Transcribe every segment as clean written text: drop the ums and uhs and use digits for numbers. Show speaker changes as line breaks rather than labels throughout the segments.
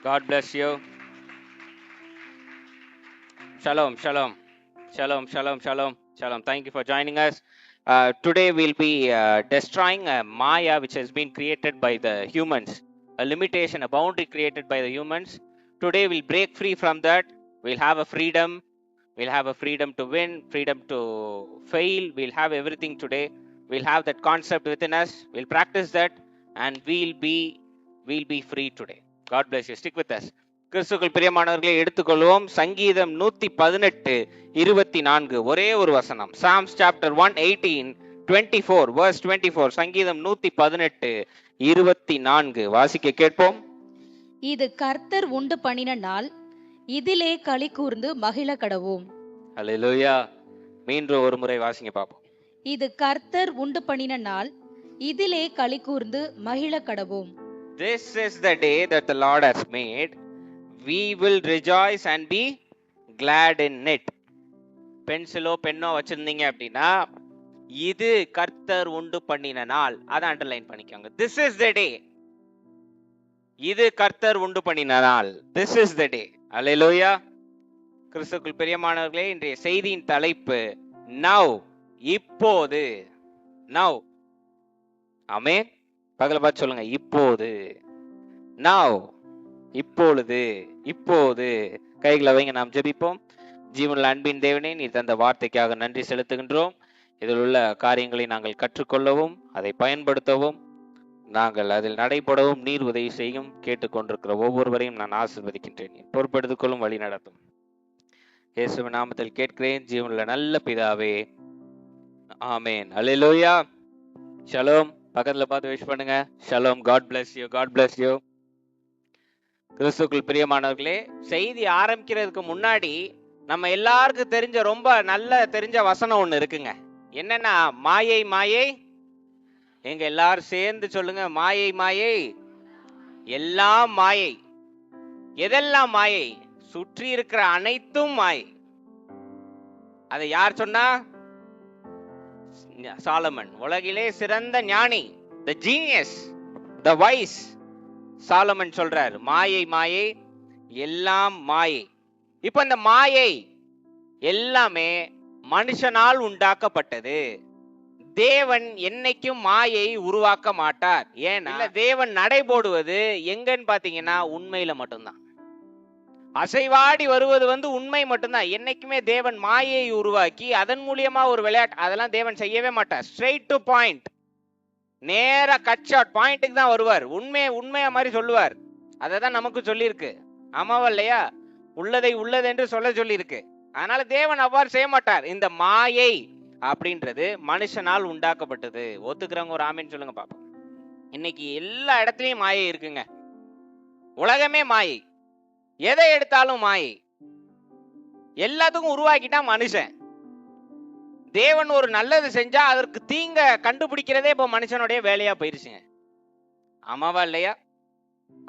God bless you. Shalom, shalom, shalom, shalom, shalom, shalom. Thank you for joining us. Today we'll be destroying a Maya which has been created by the humans, a limitation, a boundary created by the humans. Today we'll break free from that. We'll have a freedom. We'll have a freedom to win, freedom to fail. We'll have everything today. We'll have that concept within us. We'll practice that, and we'll be free today. God bless you. Stick with us. கிறிஸ்துக்கள் பிரியமானவர்களை எடுத்துக்கொள்வோம். சங்கீதம் 118:24 ஒரே ஒரு வசனம். Psalms chapter 118:24 verse 24. சங்கீதம் 118:24 வாசிக்க கேட்போம்.
இது கர்த்தர் உண்டு பண்ணின நாள், இதிலே களி கூர்ந்து மகிழ கடவோம்.
அல்லேலூயா. மீண்டும் ஒரு முறை வாசிங்க பாப்போம்.
இது கர்த்தர் உண்டு பண்ணின நாள், இதிலே களி கூர்ந்து மகிழ கடவோம்.
This is the day that the Lord has made. We will rejoice and be glad in it. பென்சிலோ பென்னோ வச்சிருந்தீங்க அப்படின்னா, இது கர்த்தர் உண்டு பண்ணின நாள், அதை அண்டர்லைன் பண்ணிக்கோங்க. This is the day. இது கர்த்தர் உண்டு பண்ணின நாள். This is the day. அல்லேலூயா. கிறிஸ்துவுக்குள் பிரியமானவர்களே, இன்றைய செய்தியின் தலைப்பு now, இப்போது. now. ஆமென். பகல பார்த்து சொல்லுங்க, இப்போது. now, இப்பொழுது, இப்போது. கைகளை வைங்க, நாம் ஜெபிப்போம். ஜீவனுள்ள அன்பின் தேவனே, நீர் தந்த வார்த்தைக்காக நன்றி செலுத்துகின்றோம். இதில் உள்ள காரியங்களை நாங்கள் கற்றுக்கொள்ளவும், அதை பயன்படுத்தவும், நாங்கள் அதில் நடைபெறவும் நீர் உதவி செய்யும். கேட்டுக்கொண்டிருக்கிற ஒவ்வொருவரையும் நான் ஆசீர்வதிக்கின்றேன். பொறுப்பெடுத்துக் கொள்ளும், வழி நடத்தும். இயேசுவின் நாமத்தில் கேட்கிறேன், ஜீவனுள்ள நல்ல பிதாவே, ஆமென். அல்லேலூயா. ஷலோம். பக்கத்துல பார்த்து விஷ் பண்ணுங்க. Shalom. God bless you. God bless you. கிறிஸ்துவுக்குள் பிரியமானவர்களே, செய்தி ஆரம்பிக்கிறதுக்கு முன்னாடி நம்ம எல்லாருக்கும் தெரிஞ்ச ரொம்ப நல்ல தெரிஞ்ச வசனம் ஒண்ணு இருக்குங்க. என்னன்னா, மாயை மாயை. எங்க எல்லாரும் சேர்ந்து சொல்லுங்க, மாயை மாயை. எல்லாம் மாயை. எதெல்லாம் மாயை? சுற்றி இருக்கிற அனைத்தும் மாயை. அதை யார் சொன்னா? சாலமன், உலகிலே சிறந்த ஞானி, the genius, the wise. Solomon சொல்றார், மாயை மாயை, எல்லாம் மாயை. இப்ப இந்த மாயை எல்லாமே மனுஷனால் உண்டாக்கப்பட்டது. தேவன் என்னைக்கும் மாயை உருவாக்க மாட்டார். ஏன்னா தேவன் நடைபோடுவது எங்கன்னு பாத்தீங்கன்னா உண்மையில மட்டும்தான். அசைவாடி வருவது உண்மை மட்டும்தான். என்னைக்குமே தேவன் மாயை உருவாக்கி அதன் மூலியமா ஒரு விளையாட்டு, அதெல்லாம் தேவன் செய்யவே மாட்டார். ஸ்ட்ரெயிட் டு பாயிண்ட், நேரா கட் ஷாட் பாயிண்ட்டுக்கு தான் வருவார். உண்மையா மாதிரி சொல்லுவார். அதை தான் நமக்கு சொல்லியிருக்கு. ஆமாவா இல்லையா? உள்ளதை உள்ளது என்று சொல்ல சொல்லியிருக்கு. அதனால தேவன் அவ்வாறு செய்ய மாட்டார். இந்த மாயை அப்படின்றது மனுஷனால் உண்டாக்கப்பட்டது. ஒத்துக்கிறவங்க ஒரு ஆமேன்னு சொல்லுங்க பாப்போம். இன்னைக்கு எல்லா இடத்துலயும் மாயை இருக்குங்க. உலகமே மாயை. எதை எடுத்தாலும் மாயை. எல்லாத்துக்கும் உருவாக்கிட்டா மனுஷன். தேவன் ஒரு நல்லது செஞ்சா அதற்கு தீங்க கண்டுபிடிக்கிறதே இப்ப மனுஷனுடைய வேலையா போயிருச்சுங்க. ஆமாவா இல்லையா?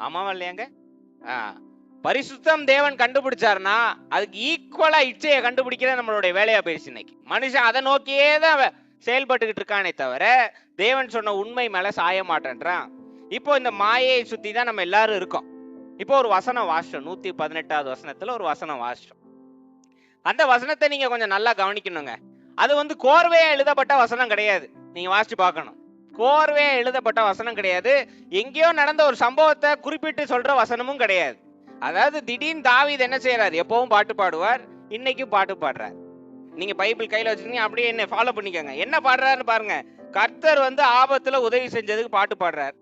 ஆமாவா இல்லையாங்க? பரிசுத்தம் தேவன் கண்டுபிடிச்சாருன்னா அதுக்கு ஈக்குவலா இச்சையை கண்டுபிடிக்கிறது நம்மளுடைய வேலையா போயிருச்சு. இன்னைக்கு மனுஷன் அதை நோக்கியே தான் செயல்பட்டுக்கிட்டு இருக்கானே தவிர தேவன் சொன்ன உண்மை மேல சாய மாட்டேன்றான். இப்போ இந்த மாயையை சுத்தி தான் நம்ம எல்லாரும் இருக்கோம். இப்போ ஒரு வசனம் வாசிச்சோம். 118வது வசனத்துல ஒரு வசனம் வாசிச்சோம். அந்த வசனத்தை நீங்க கொஞ்சம் நல்லா கவனிக்கணுங்க. அது கோர்வையா எழுதப்பட்ட வசனம் கிடையாது. நீங்க வாசிச்சு பார்க்கணும். கோர்வையா எழுதப்பட்ட வசனம் கிடையாது. எங்கேயோ நடந்த ஒரு சம்பவத்தை குறிப்பிட்டு சொல்ற வசனமும் கிடையாது. அதாவது திடீர்னு தாவீது என்ன செய்யறாரு? எப்பவும் பாட்டு பாடுவார், இன்னைக்கும் பாட்டு பாடுறார். நீங்க பைபிள் கையில வச்சிருக்கீங்க, அப்படியே என்ன ஃபாலோ பண்ணிக்கோங்க. என்ன பாடுறாருன்னு பாருங்க. கர்த்தர் ஆபத்துல உதவி செஞ்சதுக்கு பாட்டு பாடுறார்.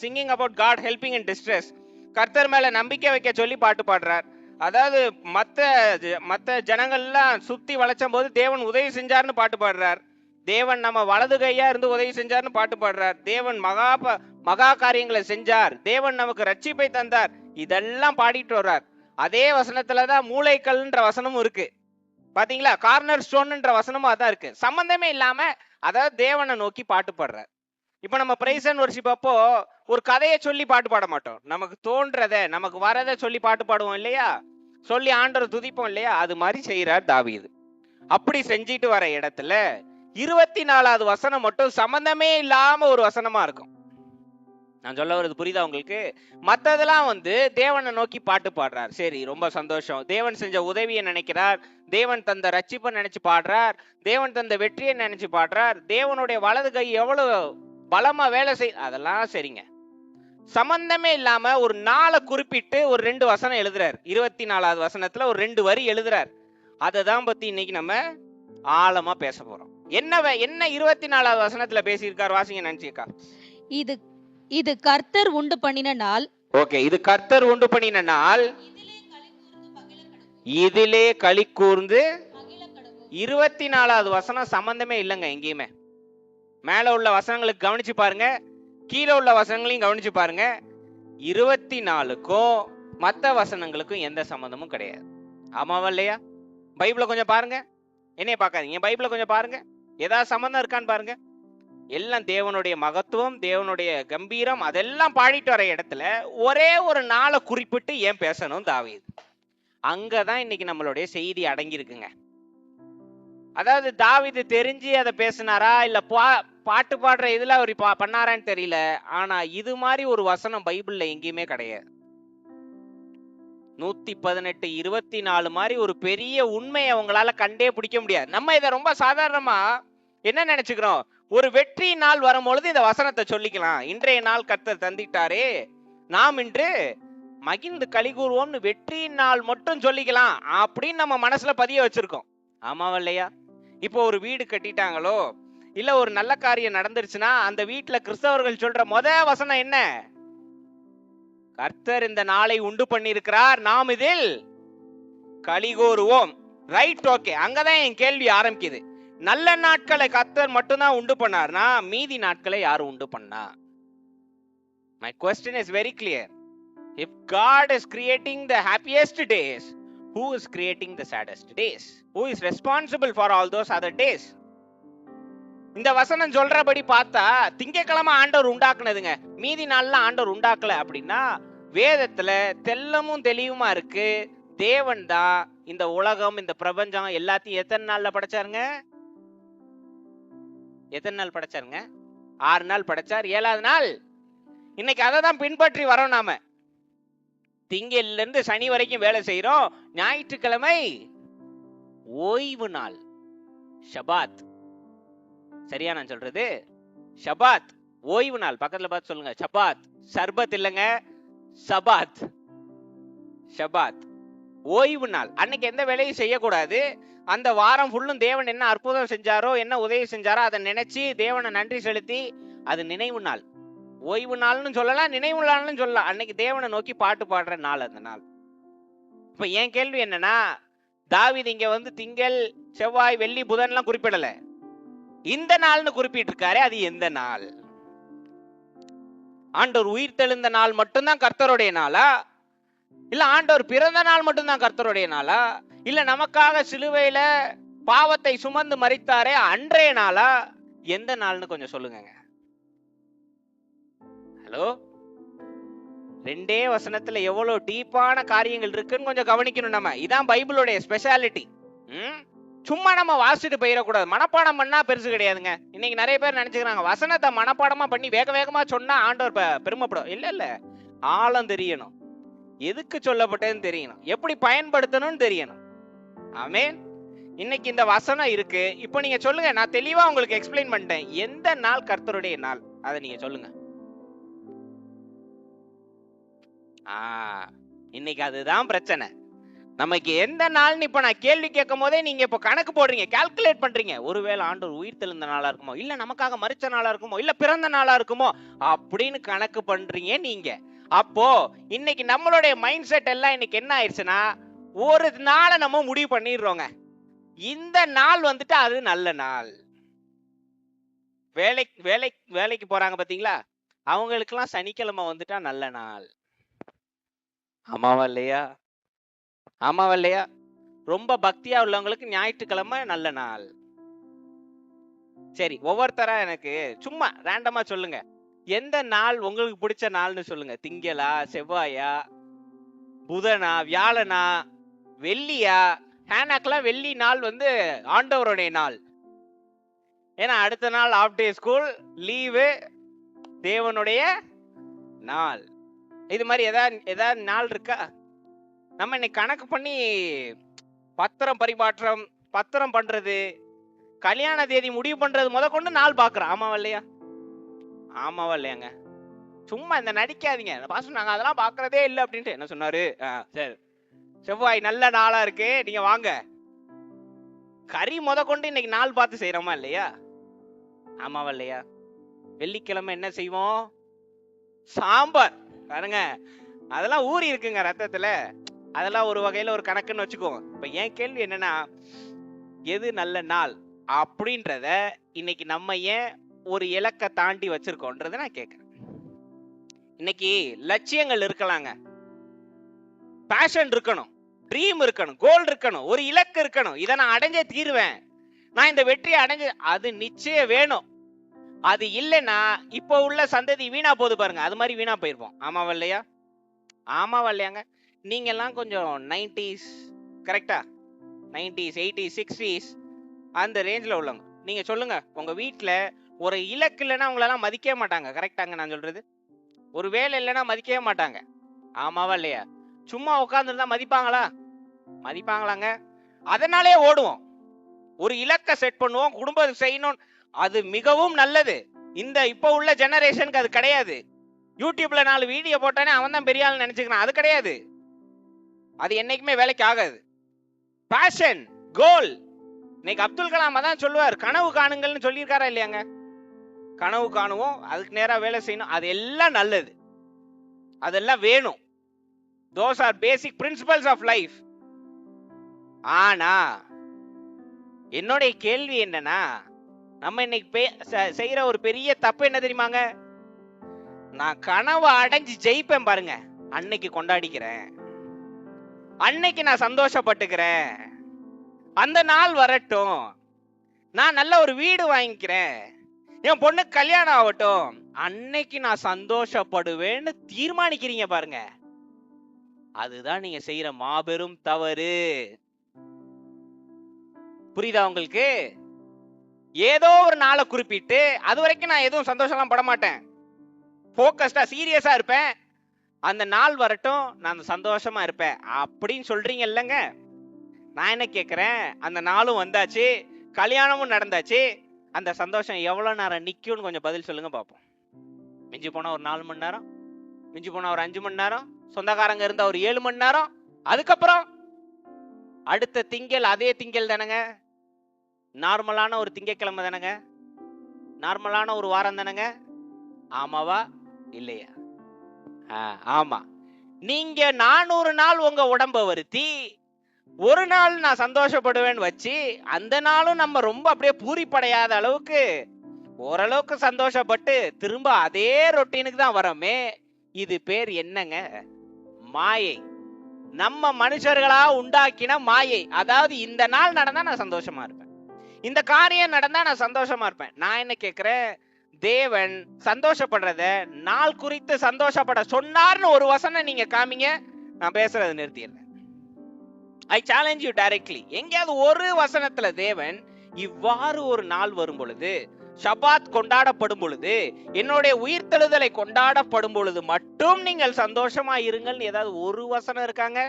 Singing about God helping in distress. கர்த்தர் மேல நம்பிக்கை வைக்க சொல்லி பாட்டு பாடுறார். அதாவது மத்த ஜனங்கள்லாம் சுத்தி வளைச்சும் போது தேவன் உதவி செஞ்சாருன்னு பாட்டு பாடுறார். தேவன் நம்ம வலது கையா இருந்து உதவி செஞ்சாருன்னு பாட்டு பாடுறார். தேவன் மகா காரியங்களை செஞ்சார். தேவன் நமக்கு ரட்சிப்பை தந்தார். இதெல்லாம் பாடிட்டு வர்றார். அதே வசனத்துலதான் மூளைக்கல்ன்ற வசனமும் இருக்கு. பாத்தீங்களா? கார்னர் ஸ்டோன்ன்ற வசனமும் அதான் இருக்கு. சம்பந்தமே இல்லாம அதாவது தேவனை நோக்கி பாட்டு பாடுறார். இப்ப நம்ம பிரைஸ் அண்ட் வொர்ஷிப் அப்போ ஒரு கதையை சொல்லி பாட்டு பாட மாட்டோம். நமக்கு தோன்றத, நமக்கு வரதை சொல்லி பாட்டு பாடுவோம் இல்லையா? சொல்லி ஆண்டவரை துதிப்போம் இல்லையா? அது மாதிரி செய்யறார் தாவீது. அப்படி செஞ்சிட்டு வர இடத்துல 24வது வசனம் மட்டும் சம்பந்தமே இல்லாம ஒரு வசனமா இருக்கும். நான் சொல்ல வர்றது புரியுதா உங்களுக்கு? மத்ததெல்லாம் வந்து தேவனை நோக்கி பாட்டு பாடுறார், சரி ரொம்ப சந்தோஷம். தேவன் செஞ்ச உதவியை நினைக்கிறார், தேவன் தந்த ரட்சிப்பை நினைச்சு பாடுறார், தேவன் தந்த வெற்றியை நினைச்சு பாடுறார், தேவனுடைய வலது கை எவ்வளவு பலமா வேலை அதெல்லாம் சரிங்க. சம்பந்தமே இல்லாம ஒரு நாளை குறிப்பிட்டு ஒரு 2 வசனம் எழுதுறார். 24வது வசனத்துல ஒரு 2 வரி எழுதுறார். அததான் பத்தி இன்னைக்கு நம்ம ஆழமா பேச போறோம். என்ன 24வது வசனத்துல பேசியிருக்கார், வாசிங்க நினைச்சிருக்கா?
இது இது கர்த்தர் உண்டு பண்ணின நாள்.
ஓகே, இது கர்த்தர் உண்டு பண்ணின நாள், இதிலே களி கூர்ந்து. 24வது வசனம் சம்பந்தமே இல்லைங்க எங்கேயுமே. மேல உள்ள வசனங்களுக்கு கவனிச்சு பாருங்க, கீழே உள்ள வசனங்களையும் கவனிச்சு பாருங்க. 24க்கும் மற்ற வசனங்களுக்கும் எந்த சம்பந்தமும் கிடையாது. ஆமாவா இல்லையா? பைபிளை கொஞ்சம் பாருங்க, என்னைய பார்க்காதீங்க, பைபிளை கொஞ்சம் பாருங்க, ஏதாவது சம்பந்தம் இருக்கான்னு பாருங்க. எல்லாம் தேவனுடைய மகத்துவம், தேவனுடைய கம்பீரம், அதெல்லாம் பாடிட்டு வர இடத்துல ஒரே ஒரு நாளை குறிப்பிட்டு ஏன் பேசணும் தாவீது? அங்கதான் இன்னைக்கு நம்மளுடைய செய்தி அடங்கி இருக்குங்க. அதாவது தாவீது தெரிஞ்சு அதை பேசினாரா இல்ல பாட்டு பாடுற இதுல அவர் பண்ணாரான்னு தெரியல. ஆனா இது மாதிரி ஒரு வசனம் பைபிள்ல எங்கேயுமே கிடையாது. 118 24 மாதிரி ஒரு பெரிய உண்மையை உங்களால கண்டே பிடிக்க முடியாது. நம்ம இதை ரொம்ப சாதாரணமா என்ன நினைச்சுக்கிறோம், ஒரு வெற்றி நாள் வரும்பொழுது இந்த வசனத்தை சொல்லிக்கலாம். இன்றைய நாள் கர்த்தர் தந்திட்டாரே, நாம் இன்று மகிழ்ந்து களி கூறுவோம்னு வெற்றி நாள் மட்டும் சொல்லிக்கலாம் அப்படின்னு நம்ம மனசுல பதிய வச்சிருக்கோம். ஆமாவா இல்லையா? இப்போ ஒரு வீடு கட்டிட்டாங்களோ இல்ல ஒரு நல்ல காரியம் நடந்துருச்சுன்னா அந்த வீட்டுல கிறிஸ்தவர்கள் சொல்ற வசனம் என்ன? கர்த்தர் இந்த நாளை உண்டு பண்ணியிருக்கிறார், நாம் இதில் களி கூறுவோம். Right, okay. அங்கதான் என் கேள்வி ஆரம்பிக்குது. நல்ல நாட்களை கர்த்தர் மட்டும்தான் உண்டு பண்ணார்னா மீதி நாட்களை யாரும் உண்டு பண்ணா? My question is very clear. If God is creating the happiest days, who is creating the saddest days? Who is responsible for all those other days? இந்த வசனம் சொல்றபடி பார்த்தா திங்கக்கிழமை ஆண்டவர் உண்டாக்குனதுங்க, மீதி நாள்ல ஆண்டவர் உண்டாக்கல அப்படின்னா வேதத்துல தெல்லமும் தெளிவுமா இருக்கு. தேவன் தான் இந்த உலகம், இந்த பிரபஞ்சம் எல்லாத்தையும் எத்தனை நாள்ல படைச்சாருங்க? எத்தனை நாள் படைச்சாருங்க? 6 நாள் படைச்சார், 7வது நாள். இன்னைக்கு அதை தான் பின்பற்றி வரோம் நாம. திங்கள்ல இருந்து சனி வரைக்கும் வேலை செய்யறோம், ஞாயிற்றுக்கிழமை ஓய்வு நாள், ஷபாத். சரியா நான் சொல்றது? ஷபாத், ஓய்வு நாள். பக்கத்துல பார்த்து சொல்லுங்க, ஷபாத். சர்பத் இல்லைங்க, சபாத். ஷபாத், ஓய்வு நாள். அன்னைக்கு எந்த வேலையும் செய்யக்கூடாது. அந்த வாரம் ஃபுல்லும் தேவன் என்ன அற்புதம் செஞ்சாரோ, என்ன உதவி செஞ்சாரோ அதை நினைச்சு தேவனை நன்றி செலுத்தி, அது நினைவு நாள். ஓய்வு நாள்னு சொல்லலாம், நினைவு நாள்னு சொல்லலாம். அன்னைக்கு தேவனை நோக்கி பாட்டு பாடுற நாள் அந்த நாள். இப்ப என் கேள்வி என்னன்னா, தாவீது இங்க வந்து திங்கள், செவ்வாய், வெள்ளி, புதன்லாம் குறிப்பிடல, இந்த நாள்னு குறிப்பிட்டு இருக்காரு. அது எந்த நாள்? ஆண்டவர் உயிர் தெழுந்த நாள் மட்டும்தான் கர்த்தருடைய நாளா? இல்ல ஆண்டவர் பிறந்த நாள் மட்டும்தான் கர்த்தருடைய நாளா? இல்ல நமக்காக சிலுவையில பாவத்தை சுமந்து மரித்தாரே அன்றைய நாளா? எந்த நாள்னு கொஞ்சம் சொல்லுங்க. ஹலோ, 2 வசனத்துல எவ்வளவு டீப்பான காரியங்கள் இருக்குன்னு கொஞ்சம் கவனிக்கணும் நம்ம. இதான் பைபிளுடைய ஸ்பெஷாலிட்டி. சும்மா நம்ம வாசிட்டு போயிடக்கூடாது. மனப்பாடம் பண்ணா பெருசு கிடையாதுங்க. இன்னைக்கு நிறைய பேர் நினைச்சுக்கிறாங்க வசனத்தை மனப்பாடமா பண்ணி வேக வேகமா சொன்னா ஆண்டவர் பெருமைப்படும். இல்ல இல்ல, ஆழம் தெரியணும், எதுக்கு சொல்லப்பட்டதுன்னு தெரியணும், எப்படி பயன்படுத்தணும்னு தெரியணும். ஆமென். இன்னைக்கு இந்த வசனம் இருக்கு. இப்போ நீங்க சொல்லுங்க, நான் தெளிவா உங்களுக்கு எக்ஸ்பிளைன் பண்ணிட்டேன். எந்த நாள் கர்த்தருடைய நாள்? அதை நீங்க சொல்லுங்க. இன்னைக்கு அதுதான் பிரச்சனை. நமக்கு எந்த நாள்னு இப்ப நான் கேள்வி கேட்கும் போதே நீங்க இப்ப கணக்கு போடுறீங்க, கால்குலேட் பண்றீங்க. ஒருவேளை ஆண்டவர் உயிர் தெழுந்த நாளா இருக்குமோ, இல்ல நமக்காக மரிச்ச நாளா இருக்குமோ, இல்ல பிறந்த நாளா இருக்குமோ அப்படின்னு கணக்கு பண்றீங்க நீங்க. அப்போ இன்னைக்கு நம்மளுடைய மைண்ட் செட் எல்லாம் இன்னைக்கு என்ன ஆயிடுச்சுன்னா, ஒரு நாளை நம்ம முடிவு பண்ணிடுறோங்க. இந்த நாள் வந்துட்டு அது நல்ல நாள். வேலைக்கு போறாங்க பாத்தீங்களா, அவங்களுக்கெல்லாம் சனிக்கிழமை வந்துட்டா நல்ல நாள். ஆமாவா இல்லையா? ஆமாவா இல்லையா? ரொம்ப பக்தியா உள்ளவங்களுக்கு ஞாயிற்றுக்கிழமை நல்ல நாள். சரி, ஒவ்வொருத்தரா எனக்கு சும்மா ரேண்டமா சொல்லுங்க, எந்த நாள் உங்களுக்கு பிடிச்ச நாள்னு சொல்லுங்க. திங்களா, செவ்வாயா, புதனா, வியாழனா, வெள்ளியா? ஹேனாக்கெல்லாம் வெள்ளி நாள் வந்து ஆண்டவருடைய நாள். ஏன்னா அடுத்த நாள் ஆஃப் டே ஸ்கூல், லீவு, தேவனுடைய நாள். இது மாதிரி ஏதாவது நாள் இருக்கா? நம்ம இன்னைக்கு கணக்கு பண்ணி பத்திரம் பரிமாற்றம், பத்திரம் பண்றது, கல்யாண தேதி முடிவு பண்றது முதற்கொண்டு நாள் பாக்குறோம். ஆமாவா இல்லையா? ஆமாவா இல்லையாங்க? சும்மா இந்த நடிக்காதீங்க. பாஸ்டர் நாங்க அதெல்லாம் பாக்குறதே இல்லை அப்படின்ட்டு என்ன சொன்னாரு? சரி, செவ்வாய் நல்ல நாளா இருக்கு, நீங்க வாங்க. கறி முதற்கொண்டு இன்னைக்கு நாள் பார்த்து செய்யறோமா இல்லையா? ஆமாவா இல்லையா? வெள்ளிக்கிழமை என்ன செய்வோம்? சாம்பார். பாருங்க, அதெல்லாம் ஊறி இருக்குங்க ரத்தத்துல. அதெல்லாம் ஒரு வகையில ஒரு கணக்குன்னு வச்சுக்கோங்க. இப்ப என் கேள்வி என்னன்னா, எது நல்ல நாள் அப்படின்றத இன்னைக்கு நம்ம ஏன் ஒரு இலக்க தாண்டி வச்சிருக்கோன்றத நான் கேட்கிறேன். இன்னைக்கு லட்சியங்கள் இருக்கலாங்க, பேஷன் இருக்கணும், ட்ரீம் இருக்கணும், கோல் இருக்கணும், ஒரு இலக்கு இருக்கணும். இதை நான் அடைஞ்சே தீருவேன், நான் இந்த வெற்றியை அடைஞ்சு, அது நிச்சயம் வேணும். அது இல்லைன்னா இப்ப உள்ள சந்ததி வீணா போது பாருங்க, அது மாதிரி வீணா போயிருப்போம். ஆமாவா இல்லையா? ஆமாவா இல்லையாங்க? நீங்க எல்லாம் கொஞ்சம் 90s கரெக்டா, 90s 80s 60s அந்த ரேஞ்சில் உள்ளவங்க. நீங்க சொல்லுங்க, உங்க வீட்டுல ஒரு இலக்கு இல்லைன்னா உங்களெல்லாம் மதிக்கவே மாட்டாங்க. கரெக்டாங்க நான் சொல்றது? ஒரு வேலை இல்லைன்னா மதிக்கவே மாட்டாங்க. ஆமாவா இல்லையா? சும்மா உட்கார்ந்துருந்தா மதிப்பாங்களா? மதிப்பாங்களாங்க? அதனாலே ஓடுவோம். ஒரு இலக்கை செட் பண்ணுவோம், குடும்பம் செய்யணும். அது மிகவும் நல்லது. இந்த இப்ப உள்ள ஜெனரேஷனுக்கு அது கிடையாது. யூடியூப்ல 4 வீடியோ போட்டானே அவன் தான் பெரிய ஆள் நினைச்சுக்கிறான். அது கிடையாது. அது என்னைக்குமே வேலைக்கு ஆகாது. பேஷன், கோல். இன்னைக்கு அப்துல் கலாம் தான் சொல்லுவார், கனவு காணுங்கள்னு சொல்லியிருக்காரா இல்லையாங்க? கனவு காணுவோம், அதுக்கு நேரா வேலை செய்யணும். அது எல்லாம் நல்லது, அதெல்லாம் வேணும். those are basic principles of life. ஆனா என்னுடைய கேள்வி என்னன்னா, நம்ம இன்னைக்கு செய்யற ஒரு பெரிய தப்பு என்ன தெரியுமாங்க? நான் கனவு அடைஞ்சு ஜெயிப்பேன் பாருங்க, அன்னைக்கு கொண்டாடிக்கிறேன், அன்னைக்கு நான் சந்தோஷப்பட்டுக்கிறேன், அந்த நாள் வரட்டும், நான் நல்ல ஒரு வீடு வாங்கிக்கிறேன், என் பொண்ணுக்கு கல்யாணம் ஆகட்டும், அன்னைக்கு நான் சந்தோஷப்படுவேன்னு தீர்மானிக்கிறீங்க பாருங்க, அதுதான் நீங்க செய்யற மாபெரும் தவறு. புரியுதா உங்களுக்கு? ஏதோ ஒரு நாளை குறிப்பிட்டு அது வரைக்கும் நான் எதுவும் சந்தோஷம்லாம் பட மாட்டேன், போக்கஸ்டா சீரியஸா இருப்பேன், அந்த நாள் வரட்டும் நான் சந்தோஷமா இருப்பேன் அப்படின்னு சொல்றீங்க இல்லைங்க? நான் என்ன கேட்கிறேன், அந்த நாளும் வந்தாச்சு, கல்யாணமும் நடந்தாச்சு, அந்த சந்தோஷம் எவ்வளவு நேரம் நிக்கும்னு கொஞ்சம் பதில் சொல்லுங்க பாப்போம். மிஞ்சி போனா ஒரு 4 மணி நேரம், மிஞ்சி போனா ஒரு 5 மணி நேரம், சொந்தக்காரங்க இருந்தா ஒரு 7 மணி நேரம், அதுக்கப்புறம் அடுத்த திங்கள் அதே திங்கள் தானங்க, நார்மலான ஒரு திங்கட்கிழமை தானங்க, நார்மலான ஒரு வாரம் தானங்க. ஆமாவா இல்லையா? ஆமா. நீங்க 400 நாள் உங்க உடம்ப வருத்தி ஒரு நாள் நான் சந்தோஷப்படுவேன்னு வச்சு, அந்த நாளும் நம்ம ரொம்ப அப்படியே பூரிப்படையாத அளவுக்கு ஓரளவுக்கு சந்தோஷப்பட்டு திரும்ப அதே ரொட்டீனுக்கு தான் வரோமே, இது பேர் என்னங்க? மாயை. நம்ம மனுஷர்களா உண்டாக்கின மாயை. அதாவது இந்த நாள் நடந்தா நான் சந்தோஷமா இருப்பேன், இந்த காரியம் நடந்தா நான் சந்தோஷமா இருப்பேன். நான் என்ன கேட்கிறேன், தேவன் சந்தோஷப்படுறத நாள் குறித்து சந்தோஷப்பட சொன்னார்னு ஒரு வசனம் நீங்க காமிங்க, நான் பேசுறது நிறுத்திடுறேன். I challenge you directly. எங்கேயாவது ஒரு வசனத்துல தேவன் இவ்வாறு ஒரு நாள் வரும் பொழுது, ஷபாத் கொண்டாடப்படும் பொழுது, என்னுடைய உயிர்த்தெழுதலை கொண்டாடப்படும் பொழுது மட்டும் நீங்கள் சந்தோஷமா இருங்கள் ஏதாவது ஒரு வசனம் இருக்காங்க?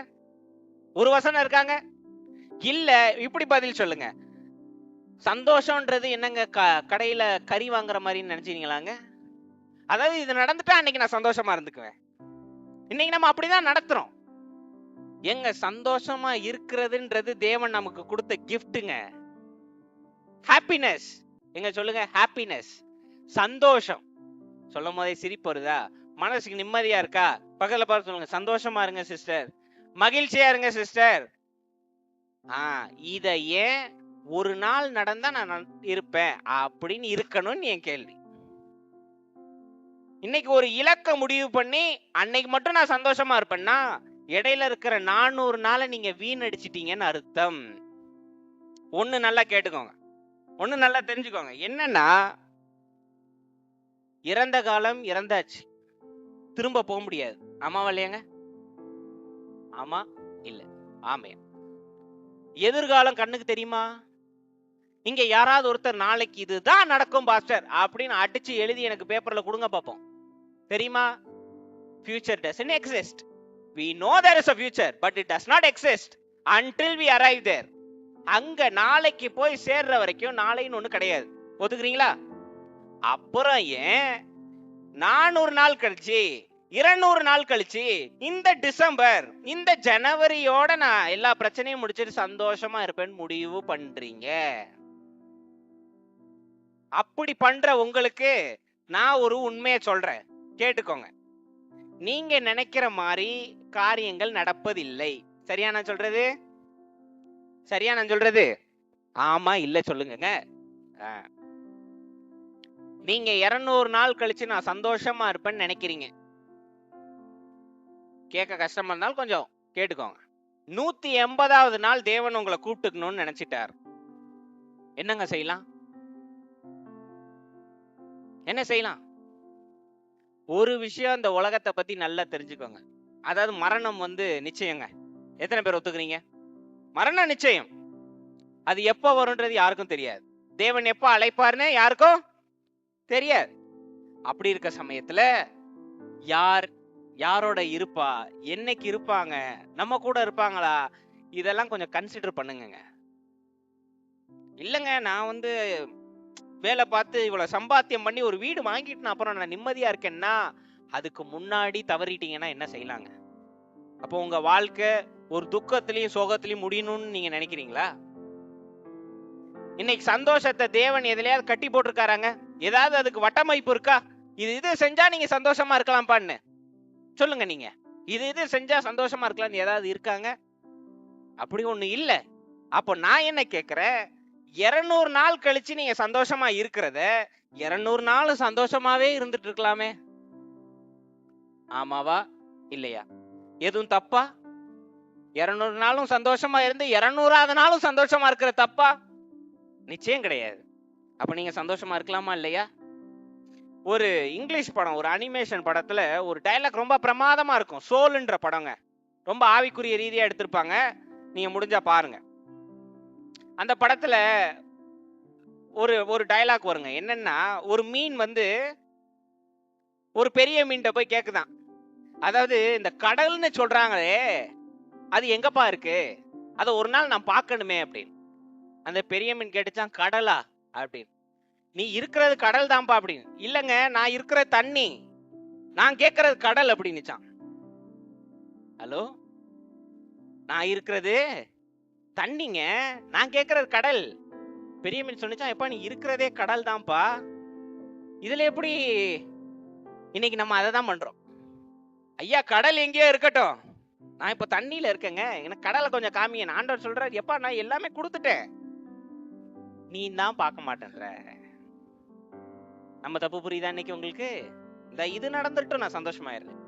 ஒரு வசனம் இருக்காங்க? இல்ல இப்படி பதில் சொல்லுங்க, சந்தோஷம்ன்றது என்னங்க கடையில கறி வாங்குற மாதிரி நினைச்சீங்களாங்க? அதாவது இது நடந்துட்டா அன்னைக்கு நான் சந்தோஷமா இருந்துக்குவேன். இன்னைக்கு நம்ம அப்படிதான் நடத்துறோம். எங்க சந்தோஷமா இருக்கிறதுன்றது தேவன் நமக்கு கொடுத்த கிஃப்ட்டுங்க. ஹாப்பினஸ் எங்க சொல்லுங்க, ஹாப்பினஸ் சந்தோஷம். சொல்லும் போதே சிரிப்பு வருதா? மனசுக்கு நிம்மதியா இருக்கா? பக்கத்துல பார்த்து சொல்லுங்க, சந்தோஷமா இருங்க சிஸ்டர், மகிழ்ச்சியா இருங்க சிஸ்டர். இத ஏன் ஒரு நாள் நடந்தா நான் இருப்பேன் அப்படின்னு இருக்கணும்னு என் கேள்வி. இன்னைக்கு ஒரு இலக்க முடிவு பண்ணி அன்னைக்கு மட்டும் நான் சந்தோஷமா இருப்பேன்னா, இடையில இருக்கிற 400 நாளை நீங்க வீணடிச்சிட்டீங்கன்னு அர்த்தம். ஒண்ணு நல்லா கேட்டுக்கோங்க, ஒண்ணு நல்லா தெரிஞ்சுக்கோங்க. என்னன்னா, இறந்த காலம் இறந்தாச்சு, திரும்ப போக முடியாது. ஆமாவா இல்லையாங்க? ஆமா இல்ல? ஆமையா. எதிர்காலம் கண்ணுக்கு தெரியுமா? இங்க யாராவது ஒருத்தர் நாளைக்கு இதுதான் நடக்கும் பாஸ்டர் அப்படின்னு அடிச்சு எழுதி எனக்கு பேப்பர்ல கொடுங்க பாப்போம், தெரியுமா? future doesn't exist. We know there is a future, but it does not exist until we arrive there. அங்க நாளைக்கு போய் சேர்ற வரைக்கும் நாளைன்னு ஒண்ணு கிடையாது. ஒத்துக்கிறீங்களா? அப்புறம் ஏன் 400 நாள் கழிச்சு 200 நாள் கழிச்சு இந்த டிசம்பர் இந்த ஜனவரியோட நான் எல்லா பிரச்சனையும் முடிச்சிட்டு சந்தோஷமா இருப்பேன்னு முடிவு பண்றீங்க? அப்படி பண்ற உங்களுக்கு நான் ஒரு உண்மையை சொல்றேன், கேட்டுக்கோங்க. நீங்க நினைக்கிற மாதிரி காரியங்கள் நடப்பதில்லை. சரியா நான் சொல்றது? சரியா நான் சொல்றது? ஆமா இல்ல சொல்லுங்க. நீங்க 200 நாள் கழிச்சு நான் சந்தோஷமா இருப்பேன்னு நினைக்கிறீங்க. கேட்க கஷ்டமா இருந்தாலும் கொஞ்சம் கேட்டுக்கோங்க. 180வது நாள் தேவன் உங்களை கூப்பிட்டுக்கணும்னு நினைச்சிட்டார். என்னங்க செய்யலாம்? என்ன செய்யலாம்? ஒரு விஷயம் இந்த உலகத்தை பத்தி நல்லா தெரிஞ்சுக்கோங்க. அதாவது மரணம் நிச்சயங்க. எத்தனை பேர் ஒத்துக்கிறீங்க? மரணம் நிச்சயம். அது எப்ப வரும்ன்றது யாருக்கும் தெரியாது. தேவன் எப்ப அழைப்பாருன்னு யாருக்கும் தெரியாது. அப்படி இருக்க சமயத்துல யாரோட இருப்பா, என்னைக்கு இருப்பாங்க, நம்ம கூட இருப்பாங்களா, இதெல்லாம் கொஞ்சம் கன்சிடர் பண்ணுங்க. இல்லங்க நான் வேலை பார்த்து இவ்வளவு சம்பாத்தியம் பண்ணி ஒரு வீடு வாங்கிட்டு அப்புறம் நான் நிம்மதியா இருக்கேன்னா, அதுக்கு முன்னாடி தவறிட்டீங்கன்னா என்ன செய்யலாங்க? அப்போ உங்க வாழ்க்கை ஒரு துக்கத்திலையும் சோகத்திலையும் முடியணும்னு நீங்க நினைக்கிறீங்களா? இன்னைக்கு சந்தோஷத்தை தேவன் எதுலயாவது கட்டி போட்டிருக்காராங்க? ஏதாவது அதுக்கு வட்டமைப்பு இருக்கா? இது செஞ்சா நீங்க சந்தோஷமா இருக்கலாம்ப்பான்னு சொல்லுங்க. நீங்க இது செஞ்சா சந்தோஷமா இருக்கலாம்னு ஏதாவது இருக்காங்க? அப்படி ஒண்ணு இல்ல. அப்போ நான் என்ன கேக்குறேன், 200 நாள் கழிச்சு நீங்க சந்தோஷமா இருக்கிறத 200 நாள் சந்தோஷமாவே இருந்துட்டு இருக்கலாமே. ஆமாவா இல்லையா? எதுவும் தப்பா? 200 நாளும் சந்தோஷமா இருந்து 200வது நாளும் சந்தோஷமா இருக்கிற தப்பா? நிச்சயம் கிடையாது. அப்ப நீங்க சந்தோஷமா இருக்கலாமா இல்லையா? ஒரு இங்கிலீஷ் படம், ஒரு அனிமேஷன் படத்துல ஒரு டயலாக் ரொம்ப பிரமாதமா இருக்கும். சோல்ன்ற படங்க, ரொம்ப ஆவிக்குரிய ரீதியா எடுத்திருப்பாங்க. நீங்க முடிஞ்சா பாருங்க. அந்த படத்துல ஒரு டயலாக் வருங்க. என்னன்னா, ஒரு மீன் ஒரு பெரிய மீன்கிட்ட போய் கேக்குதான், அதாவது இந்த கடல்னு சொல்றாங்களே அது எங்கப்பா இருக்கு, அத ஒரு நாள் நான் பார்க்கணுமே அப்படின்னு. அந்த பெரிய மீன் கேட்டுச்சான், கடலா அப்படின்னு. நீ இருக்கிறது கடல் தான்ப்பா அப்படின்னு. இல்லங்க நான் இருக்கிற தண்ணி, நான் கேட்கறது கடல் அப்படின்னுச்சான். ஹலோ, நான் இருக்கிறது தண்ணிங்க, நான் கேட்கறது கடல். பெரிய மீன் சொன்னிச்சான், எப்பா நீ இருக்கிறதே கடல் தான்ப்பா, இதுல எப்படி? இன்னைக்கு நம்ம அதை தான் பண்றோம். ஐயா கடல் எங்கேயோ இருக்கட்டும், நான் இப்ப தண்ணியில இருக்கேங்க, எனக்கு கடலை கொஞ்சம் காமிங்க. ஆண்டவர் சொல்றாரு, எப்பா நான் எல்லாமே கொடுத்துட்டேன், நீ தான் பார்க்க மாட்டேன்ற. நம்ம தப்பு புரியுதா இன்னைக்கு உங்களுக்கு? இந்த இது நடந்துட்டோம் நான் சந்தோஷமாயிருந்தேன்,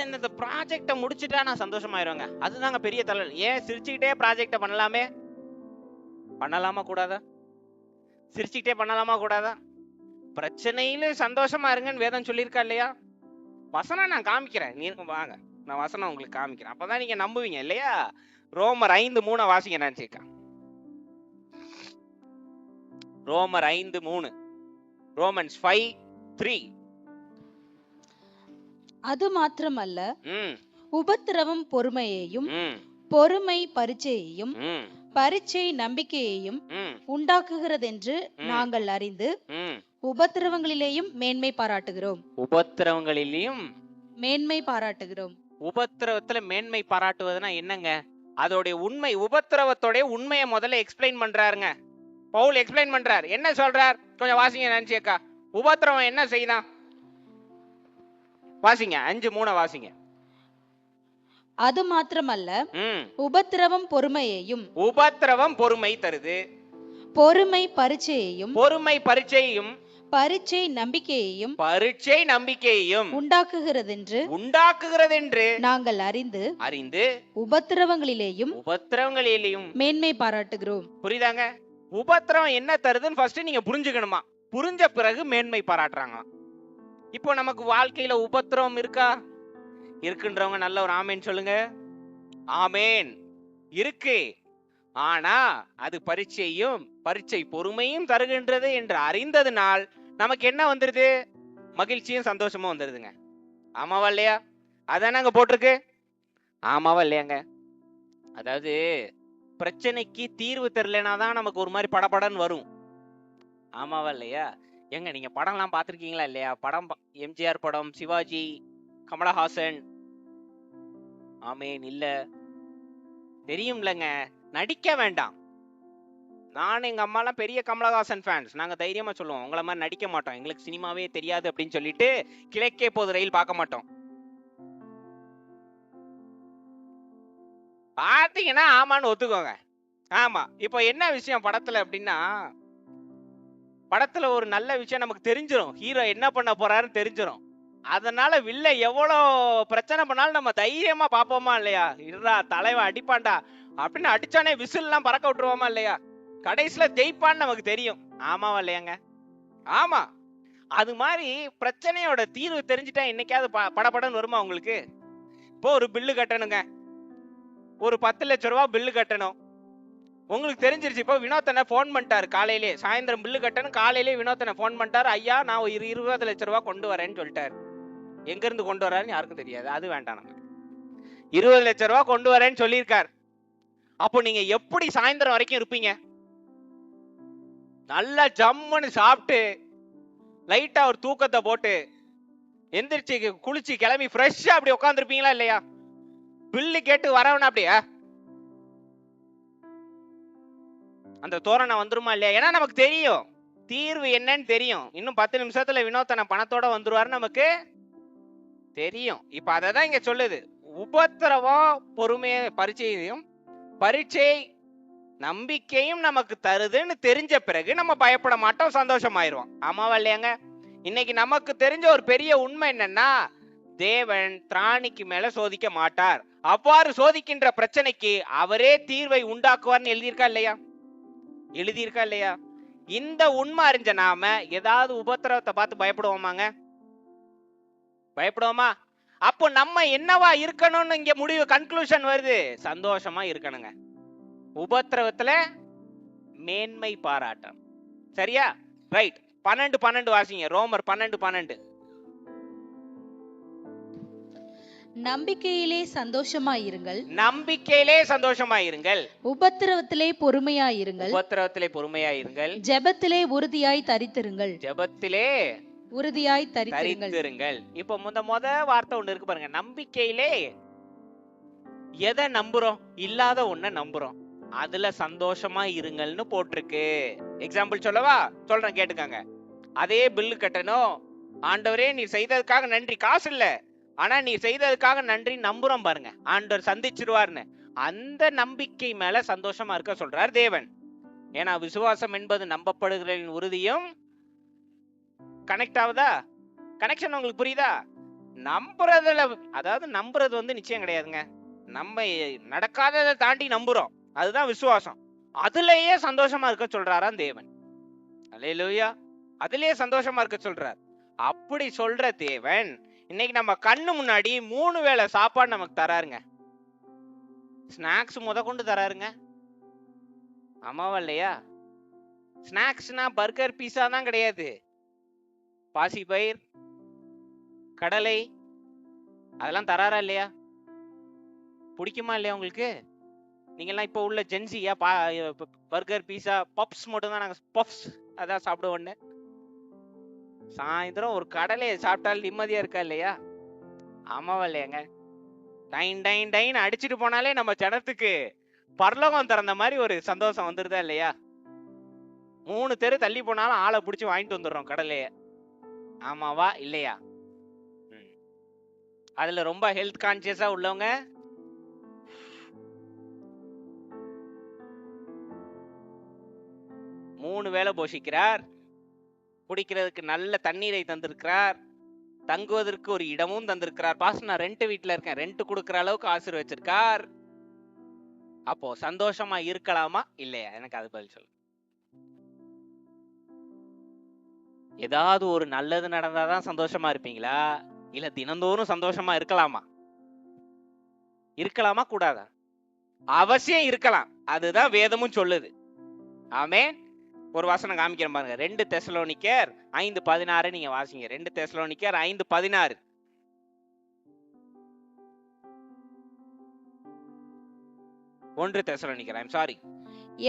இந்த ப்ராஜெக்ட முடிச்சுட்டா நான் சந்தோஷமாயிருவேங்க, அதுதாங்க பெரிய தலை. ஏன் சிரிச்சுக்கிட்டே ப்ராஜெக்ட பண்ணலாமே? பண்ணலாமா கூடாதா? சிரிச்சுக்கிட்டே பண்ணலாமா கூடாதா? பிரச்சனையில சந்தோஷமா இருங்கன்னு வேதம் சொல்லியிருக்கா இல்லையா? வசனம் நான் காமிக்கிறேன், நீங்க வாங்க, நான் வசனம் உங்களுக்கு காமிக்கிறேன், அப்பதான் நீங்க நம்புவீங்க இல்லையா? ரோமர் 5:3 வாசிங்க. நினைச்சிருக்கேன் ரோமர் 5:3, ரோமன்ஸ் 5:3.
அது மாத்திரமல்ல, உபத்திரவம் பொறுமையையும், பொறுமை பரீட்சையையும், பரீட்சை நம்பிக்கையையும் உண்டாக்குகிறதென்று நாங்கள் அறிந்து உபத்திரவங்களிலேயும் மேன்மை பாராட்டுகிறோம்.
உபத்திரவங்களிலேயும் மேன்மை
பாராட்டுகிறோம்.
உபத்திரவத்துல மேன்மை பாராட்டுவதுன்னா என்னங்க? அதோடைய உண்மை, உபத்திரவத்தோட உண்மையை முதல்ல எக்ஸ்பிளைன் பண்றாருங்க. பவுல் எக்ஸ்பிளைன் பண்றார். என்ன சொல்றார்? கொஞ்சம் வாசிங்க நினைச்சேக்கா. உபத்திரவம் என்ன செய்தான்? வாசிங்க 5:3 வாசிங்க.
அது மாத்திரமல்ல, உபத்திரவம் பொறுமையையும்,
உபத்திரவம் பொறுமை தருது,
பொறுமை பரீட்சையையும்,
பொறுமை பரீட்சையையும்,
பரீட்சை நம்பிக்கையையும்,
பரீட்சை நம்பிக்கையையும்
உண்டாக்குகிறதென்று நாங்கள் அறிந்து உபத்திரவங்களிலேயும் மேன்மை பாராட்டுகிறோம்.
புரியுதாங்க? உபத்திரவம் என்ன தருதுன்னு ஃபர்ஸ்ட் நீங்க புரிஞ்சுக்கணுமா? புரிஞ்ச பிறகு மேன்மை பாராட்டுறாங்க. இப்போ நமக்கு வாழ்க்கையில உபத்திரவம் இருக்கா? இருக்குன்றவங்க நல்ல ஒரு ஆமேன் சொல்லுங்க. ஆமேன். இருக்கு. ஆனா அது பரீட்சையும் பரீட்சை பொறுமையும் தருகின்றது என்று அறிந்ததுனால் நமக்கு என்ன வந்துருது? மகிழ்ச்சியும் சந்தோஷமும் வந்துருதுங்க. ஆமாவா இல்லையா? அதானே அங்க போட்டிருக்கு. ஆமாவா இல்லையாங்க? அதாவது பிரச்சனைக்கு தீர்வு தெரியலனா தான் நமக்கு ஒரு மாதிரி படபடன்னு வரும். ஆமாவா இல்லையா? ஏங்க நீங்க படம்லாம் பார்த்திருக்கீங்களா இல்லையா? படம் எம்ஜிஆர் படம், சிவாஜி, கமலஹாசன். ஆமேன். இல்ல தெரியும்லங்க. நடிக்க வேண்டாம். நான் எங்க அம்மாலாம் பெரிய கமலஹாசன் ஃபேன்ஸ். நாங்க தைரியமா சொல்லுவோம், உங்கள மாதிரி நடிக்க மாட்டோம், எங்களுக்கு சினிமாவே தெரியாது அப்படின்னு சொல்லிட்டு கிழக்கே போது ரயில் பார்க்க மாட்டோம். பாத்தீங்கன்னா ஆமான்னு ஒத்துக்கோங்க. ஆமா. இப்போ என்ன விஷயம் படத்துல அப்படின்னா, படத்துல ஒரு நல்ல விஷயம் நமக்கு தெரிஞ்சிரும். ஹீரோ என்ன பண்ண போறாருன்னு தெரிஞ்சிரும். அதனால வில்ல எவ்வளோ பிரச்சனை பண்ணாலும் நம்ம தைரியமா பாப்போமா இல்லையா? இருடா தலைவன் அடிப்பான்டா அப்படின்னு அடிச்சானே விசில்லாம் பறக்க விட்டுருவோமா இல்லையா? கடைசியில ஜெயிப்பான்னு நமக்கு தெரியும். ஆமாவா இல்லையாங்க? ஆமா. அது மாதிரி பிரச்சனையோட தீர்வு தெரிஞ்சுட்டா என்னைக்காவது படபடன்னு வருமா உங்களுக்கு? இப்போ ஒரு பில்லு கட்டணுங்க, ஒரு 10 லட்சம் ரூபாய் பில்லு கட்டணும். உங்களுக்கு தெரிஞ்சிருச்சு. இப்போ வினோத்தனை போன் பண்ணிட்டாரு காலையிலே, சாயந்தரம் பில்லு கட்டணும். காலையிலே வினோத்தனை போன் பண்ணிட்டாரு, ஐயா நான் 20 லட்சம் ரூபாய் கொண்டு வரேன்னு சொல்லிட்டாரு. எங்க இருந்து கொண்டு வராருன்னு யாருக்கும் தெரியாது, அது வேண்டாம் நமக்கு. 20 லட்சம் ரூபாய் கொண்டு வரேன்னு சொல்லியிருக்காரு. அப்போ நீங்க எப்படி சாயந்தரம் வரைக்கும் இருப்பீங்க? நல்லா ஜம்முன்னு சாப்பிட்டு லைட்டா ஒரு தூக்கத்தை போட்டு எந்திரிச்சு குளிச்சு கிளம்பி ஃப்ரெஷ்ஷா அப்படி உட்காந்துருப்பீங்களா இல்லையா? பில்லு கேட்டு வரவன அப்படியே அந்த தோரணை வந்துருமா இல்லையா? ஏன்னா நமக்கு தெரியும் தீர்வு என்னன்னு தெரியும். இன்னும் 10 நிமிஷத்துல வினோத்தனை பணத்தோட வந்துருவாரு நமக்கு தெரியும். இப்ப அததான் இங்க சொல்லுது. உபத்திரவம் பொறுமையை பரீட்சையும் பரீட்சை நம்பிக்கையும் நமக்கு தருதுன்னு தெரிஞ்ச பிறகு நம்ம பயப்பட மாட்டோம், சந்தோஷமாயிருவோம். ஆமாவா இல்லையாங்க? இன்னைக்கு நமக்கு தெரிஞ்ச ஒரு பெரிய உண்மை என்னன்னா, தேவன் திராணிக்கு மேல சோதிக்க மாட்டார். அவ்வாறு சோதிக்கின்ற பிரச்சனைக்கு அவரே தீர்வை உண்டாக்குவார்னு எழுதியிருக்கா இல்லையா? எழுதியிருக்கா இல்லையா? இந்த உண்மை அறிஞ்ச நாம ஏதாவது உபத்திரவத்தை பார்த்து பயப்படுவோமாங்க? பயப்படுவோமா? அப்போ நம்ம என்னவா இருக்கணும்னு இங்க முடிவு கன்க்ளூஷன் வருது. சந்தோஷமா இருக்கணுங்க. உபத்திரவத்துல மேன்மை பாராட்டம். சரியா? ரைட். 12 வாசிங்க. ரோமர் 12.
நம்பிக்கையிலே சந்தோஷமாயிருங்கள்,
நம்பிக்கையிலே சந்தோஷமாயிருங்கள்,
உபத்திரவத்திலே பொறுமையாயிருங்கள்,
உபத்திரவத்திலே பொறுமையாயிருங்கள்,
ஜெபத்திலே உறுதியாய் தரித்திருங்கள்,
ஜெபத்திலே
உறுதியாய் தரித்திருங்கள்.
தரித்திருங்கள். இப்போ முத வார்த்தை ஒண்ணு இருக்கு பாருங்க. நம்பிக்கையிலே எதை நம்புறோம்? இல்லாத ஒண்ண நம்புறோம். அதுல சந்தோஷமா இருங்கள்னு போட்டிருக்கு. எக்ஸாம்பிள் சொல்லவா? சொல்றேன் கேட்டுக்கங்க. அதே பில்லு கட்டணும். ஆண்டவரே நீ செய்ததுக்காக நன்றி. காசு இல்ல, ஆனா நீ செய்ததுக்காக நன்றி நம்புறோம் பாருங்க. ஆண்டவர் சந்திச்சிருவார்னு அந்த நம்பிக்கை மேல சந்தோஷமா இருக்க சொல்றார் தேவன். ஏன்னா விசுவாசம் என்பது நம்பப்படுகிறதின் உறுதியும். கனெக்ட் ஆகுதா? கனெக்ஷன் உங்களுக்கு புரியுதா? நம்புறதுல, அதாவது நம்புறது நிச்சயம் கிடையாதுங்க. நம்ம நடக்காததை தாண்டி நம்புறோம், அதுதான் விசுவாசம். அதுலயே சந்தோஷமா இருக்க சொல்றாராம் தேவன். அல்லேலூயா. அதுலயே சந்தோஷமா இருக்க சொல்றார். அப்படி சொல்ற தேவன் இன்னைக்கு நம்ம கண்ணு முன்னாடி 3 வேளை சாப்பாடு நமக்கு தராருங்க. ஸ்நாக்ஸ் கொண்டு தராருங்க. ஆமாவா இல்லையா? ஸ்நாக்ஸ்னா பர்கர் பீஸா தான் கிடையாது. பாசிப்பயிர், கடலை, அதெல்லாம் தராரா இல்லையா? பிடிக்குமா இல்லையா உங்களுக்கு? நீங்கெல்லாம் இப்போ உள்ள ஜென்சியா? பர்கர் பீஸா பப்ஸ் மட்டும் தான் நாங்க பப்ஸ் அதான் சாப்பிடுவோன்னு. சாயந்தரம் ஒரு கடலையை சாப்பிட்டால் நிம்மதியா இருக்கா இல்லையா? ஆமாவா இல்லையாங்க? டைன் டைன் டைன் அடிச்சுட்டு போனாலே நம்ம ஜனத்துக்கு பரலோகம் திறந்த மாதிரி ஒரு சந்தோஷம் வந்துருதா இல்லையா? 3 தெரு தள்ளி போனாலும் ஆளை பிடிச்சி வாங்கிட்டு வந்துடுறோம் கடலைய. ஆமாவா இல்லையா? அதுல ரொம்ப ஹெல்த் கான்சியஸா உள்ளவங்க 3 வேளை போஷிக்கிறார், குடிக்கிறதுக்கு நல்ல தண்ணீரை தந்திருக்கிறார், தங்குவதற்கு ஒரு இடமும் தந்திருக்கிறார். பாஸ் நான் ரெண்ட் வீட்டுல இருக்கேன், ரெண்ட் கொடுக்கிற அளவுக்கு ஆசீர்வச்சிருக்கார். அப்போ சந்தோஷமா இருக்கலாமா இல்லையா? எனக்கு அது பதில் சொல்லு. ஏதாவது ஒரு நல்லது நடந்தாதான் சந்தோஷமா இருப்பீங்களா? இல்ல தினந்தோறும் சந்தோஷமா இருக்கலாமா? இருக்கலாமா கூடாதா? அவசியம் இருக்கலாம். அதுதான் வேதமும் சொல்லுது. ஆமென். ஒரு வசனம் காமிக்கிறேன் பாருங்க. 2 தெசலோனிக்கர் 5:16 நீங்க வாசிங்க. 2 தெசலோனிக்கர் 5:16. 1 தெசலோனிக்கர், ஐம் சாரி,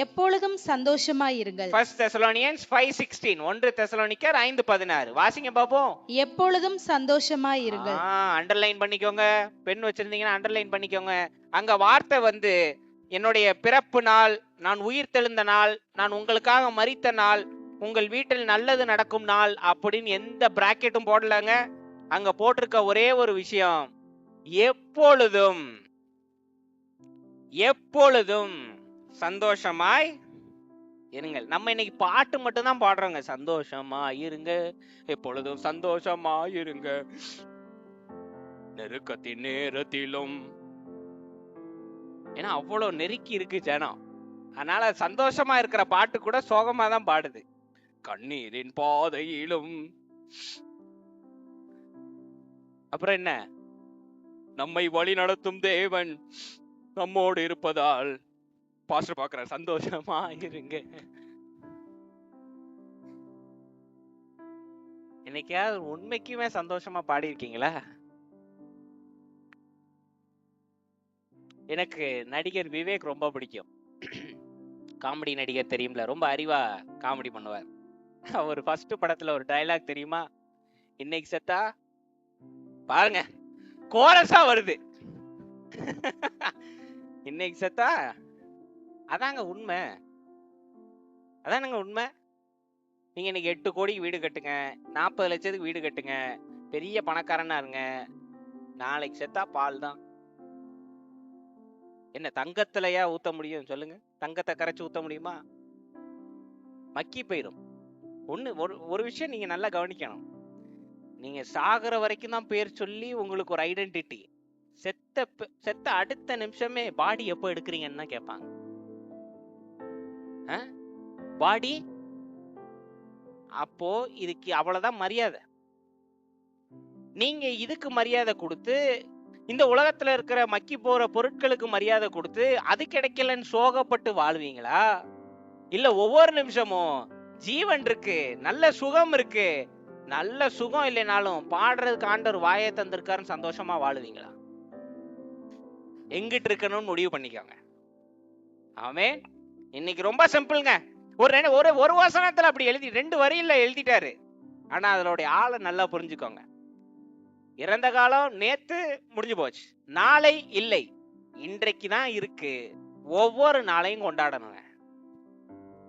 எப்பொழுதும் சந்தோஷமாயிருங்கள்.
1 Thessalonians 5:16, 1 தெசலோனிக்கர் 5:16. வாசிங்க பாப்போம்.
எப்பொழுதும் சந்தோஷமாயிருங்கள்.
அண்டர்லைன் பண்ணிக்கோங்க, பென் வச்சிருந்தீங்கன்னா அண்டர்லைன் பண்ணிக்கோங்க. அங்க வார்த்தை வந்து என்னுடைய பிறப்பு நாள், நான் உயிர் தெழுந்த நாள், நான் உங்களுக்காக மரித்த நாள், உங்கள் வீட்டில் நல்லது நடக்கும் நாள் அப்படின்னு எந்த பிராக்கெட்டும் போடலங்க. அங்க போட்டிருக்க ஒரே ஒரு விஷயம், எப்பொழுதும் எப்பொழுதும் சந்தோஷமாய் இருங்கள். நம்ம இன்னைக்கு பாட்டு மட்டும் தான் பாடுறோங்க, சந்தோஷமா இருங்க, எப்பொழுதும் சந்தோஷமா இருங்க, நெருக்கத்தின் நேரத்திலும். ஏன்னா அவ்வளவு நெருக்கி இருக்கு ஜனம். அதனால சந்தோஷமா இருக்கிற பாட்டு கூட சோகமா தான் பாடுது. கண்ணீரின் பாதையிலும். அப்புறம் என்ன, நம்மை வழி நடத்தும் தேவன் நம்மோடு இருப்பதால் பாஸ்டர் பாக்குற சந்தோஷமா இருங்க. என்னைக்காவது உண்மைக்குமே சந்தோஷமா பாடி இருக்கீங்களா? எனக்கு நடிகர் விவேக் ரொம்ப பிடிக்கும். காமெடி நடிகர் தெரியும்ல, ரொம்ப அறிவா காமெடி பண்ணுவார். அவர் ஃபர்ஸ்ட் படத்துல ஒரு டயலாக் தெரியுமா? இன்னைக்கு செத்தா பாருங்க, கோரஸா வருது. இன்னைக்கு செத்தா அதாங்க உண்மை, அதானுங்க உண்மை. நீங்க இன்னைக்கு 8 கோடிக்கு வீடு கட்டுங்க, 40 லட்சத்துக்கு வீடு கட்டுங்க, பெரிய பணக்காரனா இருங்க, நாளைக்கு செத்தா பால் தான். என்ன தங்கத்திலயா ஊத்த முடியும் சொல்லுங்க? தங்கத்தை கரைச்சு ஊத்த முடியுமா? மக்கி போயிரும். ஒரு விஷயம் நீங்க நல்லா கவனிக்கணும். நீங்க சாகுற வரைக்கும் தான் பேர் சொல்லி உங்களுக்கு ஒரு ஐடென்டிட்டி. செத்த அடுத்த நிமிஷமே பாடி எப்போ எடுக்கிறீங்கன்னு தான் கேட்பாங்க. பாடி அப்போ இதுக்கு அவ்வளவுதான் மரியாதை. நீங்க இதுக்கு மரியாதை கொடுத்து, இந்த உலகத்துல இருக்கிற மக்கி போற பொருட்களுக்கு மரியாதை கொடுத்து அது கிடைக்கலன்னு சோகப்பட்டு வாழ்வீங்களா? இல்ல ஒவ்வொரு நிமிஷமும் ஜீவன் இருக்கு, நல்ல சுகம் இருக்கு, நல்ல சுகம் இல்லைனாலும் பாடுறதுக்கு ஆண்டவர் வாயை தந்திருக்காருன்னு சந்தோஷமா வாழுவீங்களா? எங்கிட்டு இருக்கணும்னு முடிவு பண்ணிக்கோங்க. ஆமென். இன்னைக்கு ரொம்ப சிம்பிள்ங்க. ஒரு வசனத்துல அப்படி எழுதி 2 வரியில எழுதிட்டாரு. ஆனா அதனுடைய ஆளை நல்லா புரிஞ்சுக்கோங்க. இறந்த காலம் நேத்து முடிஞ்சு போச்சு, நாளை இல்லை, இன்றைக்கு தான் இருக்கு. ஒவ்வொரு நாளையும் கொண்டாடணுங்க.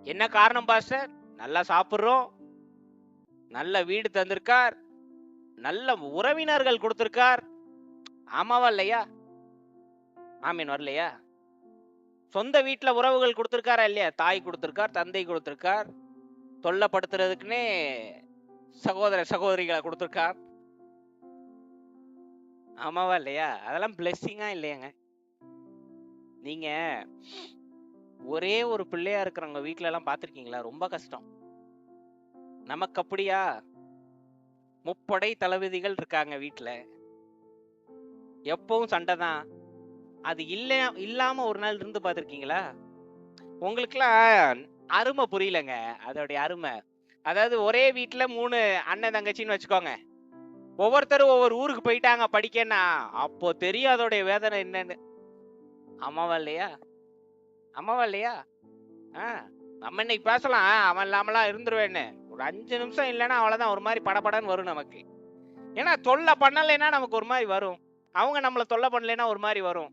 என்ன காரணம் பாஸ்டர்? நல்லா சாப்பிடுறோம், நல்ல வீடு தந்திருக்கார், நல்ல உறவினர்கள் கொடுத்திருக்கார். ஆமாவா இல்லையா? ஆமீன் வரலையா? சொந்த வீட்டுல உறவுகள் கொடுத்திருக்காரா இல்லையா? தாய் கொடுத்திருக்கார், தந்தை கொடுத்திருக்கார், தொல்லப்படுத்துறதுக்குன்னே சகோதர சகோதரிகளை கொடுத்திருக்கார். ஆமாவா இல்லையா? அதெல்லாம் பிளெஸிங்கா இல்லையாங்க? நீங்க ஒரே ஒரு பிள்ளையா இருக்கிறவங்க வீட்டுல எல்லாம் பாத்திருக்கீங்களா? ரொம்ப கஷ்டம். நமக்கு அப்படியா? முப்படை தளபதிகள் இருக்காங்க வீட்டுல, எப்பவும் சண்டை தான். அது இல்லாம ஒரு நாள் இருந்து பாத்திருக்கீங்களா? உங்களுக்குலாம் அருமை புரியலங்க, அதோடைய அருமை. அதாவது ஒரே வீட்டுல 3 அண்ணன் தங்கச்சின்னு வச்சுக்கோங்க, ஒவ்வொருத்தரும் ஒவ்வொரு ஊருக்கு போயிட்டாங்க படிக்கன்னா, அப்போ தெரியும் அதோடைய வேதனை என்னன்னு. அம்மாவா இல்லையா? அம்மாவா இல்லையா? நம்ம இன்னைக்கு பேசலாம், அவன் இல்லாமலாம் இருந்துருவேன்னு. ஒரு 5 நிமிஷம் இல்லைன்னா அவ்வளவுதான், ஒரு மாதிரி படபடன்னு வரும் நமக்கு. ஏன்னா தொல்லை பண்ணலைன்னா நமக்கு ஒரு மாதிரி வரும், அவங்க நம்மளை தொல்லை பண்ணலைன்னா ஒரு மாதிரி வரும்.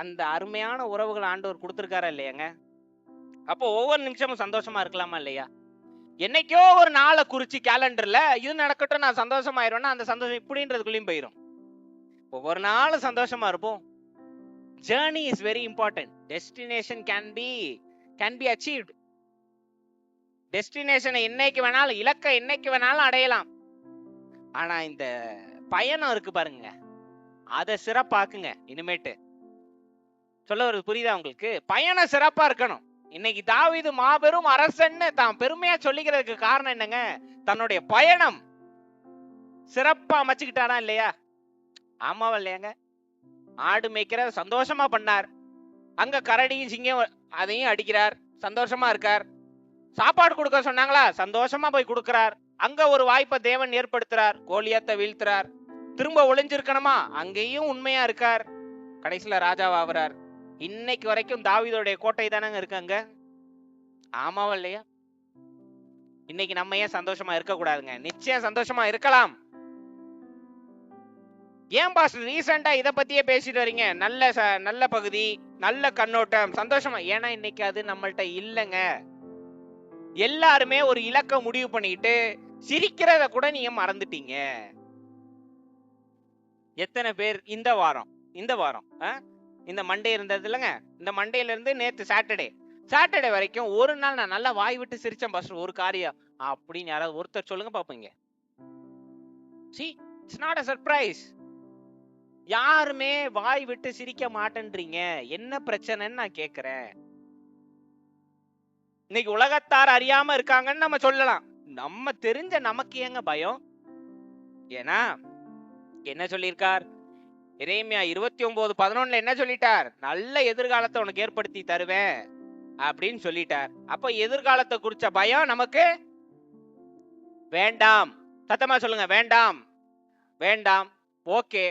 அந்த அருமையான உறவுகள் ஆண்டவர் கொடுத்திருக்காரா இல்லையாங்க? அப்போ ஒவ்வொரு நிமிஷமும் சந்தோஷமா இருக்கலாமா இல்லையா? என்னைக்கோ ஒரு நாளை குறிச்சு கேலண்டர்ல இது நடக்கட்டும் நான் சந்தோஷமாயிருவேன்னா அந்த சந்தோஷம் இப்படின்றதுக்குள்ளேயும் போயிடும். ஒவ்வொரு நாளும் சந்தோஷமா இருப்போம். Journey is very important. Destination can be achieved. டெஸ்டினேஷனை என்னைக்கு வேணாலும், இலக்கை என்னைக்கு வேணாலும் அடையலாம். ஆனா இந்த பயணம் இருக்கு பாருங்க, அதை சிறப்பாக்குங்க. இனிமேட்டு சொல்ல வருது புரியுதா உங்களுக்கு? பயணம் சிறப்பா இருக்கணும். இன்னைக்கு தாவீது மாபெரும் அரசன்னு தான் பெருமையா சொல்லிக்கிறதுக்கு காரணம் என்னங்க? தன்னுடைய பயணம் சிறப்பா அமைச்சுக்கிட்டாரா இல்லையா? ஆமாவா இல்லையாங்க? ஆடு மேய்க்கிற சந்தோஷமா பண்ணார், அங்க கரடியும் சிங்கம் அதையும் அடிக்கிறார், சந்தோஷமா இருக்கார். சாப்பாடு கொடுக்க சொன்னாங்களா, சந்தோஷமா போய் கொடுக்கிறார். அங்க ஒரு வாய்ப்பை தேவன் ஏற்படுத்துறார், கோலியாத்தை வீழ்த்துறார். திரும்ப ஒளிஞ்சிருக்கணுமா, அங்கேயும் உண்மையா இருக்கார், கடைசியில ராஜாவாகிறார். இன்னைக்கு வரைக்கும் தாவீதோடைய கோட்டை தானங்க இருக்காங்க. ஆமாவா இல்லையா? இன்னைக்கு நம்ம ஏன் சந்தோஷமா இருக்க கூடாதுங்க? நிச்சயம் சந்தோஷமா இருக்கலாம். ஏன் பாஸ்டர் ரீசெண்டா இத பத்தியே பேசிட்டு வரீங்க? நல்ல பகுதி, நல்ல கண்ணோட்டம், சந்தோஷமா. ஏன்னா இன்னைக்கு அது நம்மள்ட்ட இல்லங்க. எல்லாருமே ஒரு இலக்க முடிவு பண்ணிட்டு சிரிக்கிறத கூட நீங்க மறந்துட்டீங்க. எத்தனை பேர் இந்த வாரம் இந்த மண்டே இருந்தது இல்லைங்க, இந்த மண்டேல இருந்து நேத்து சாட்டர்டே வரைக்கும் ஒரு நாள் நான் நல்லா வாய் விட்டு சிரிச்சேன் பாஸ்டர் ஒரு காரியம் அப்படின்னு யாராவது ஒருத்தர் சொல்லுங்க பாப்பீங்க. See, it's not a surprise. யாருமே வாய் விட்டு சிரிக்க மாட்டேன்றீங்க. என்ன பிரச்சனைன்னு நான் கேக்குறேன். இன்னைக்கு உலகத்தார் அறியாம இருக்காங்கன்னு நம்ம சொல்லலாம். நம்ம தெரிஞ்ச நமக்கு ஏங்க பயம்? ஏன்னா என்ன சொல்லியிருக்கார்? எரேமியா 29:11 என்ன சொல்லிட்டார்? நல்ல எதிர்காலத்தை உனக்கு ஏற்படுத்தி தருவேன் அப்படின்னு சொல்லிட்டார். அப்ப எதிர்காலத்தை குறிச்ச பயம் நமக்கு வேண்டாம். சத்தமா சொல்லுங்க, வேண்டாம் வேண்டாம். ஓகே,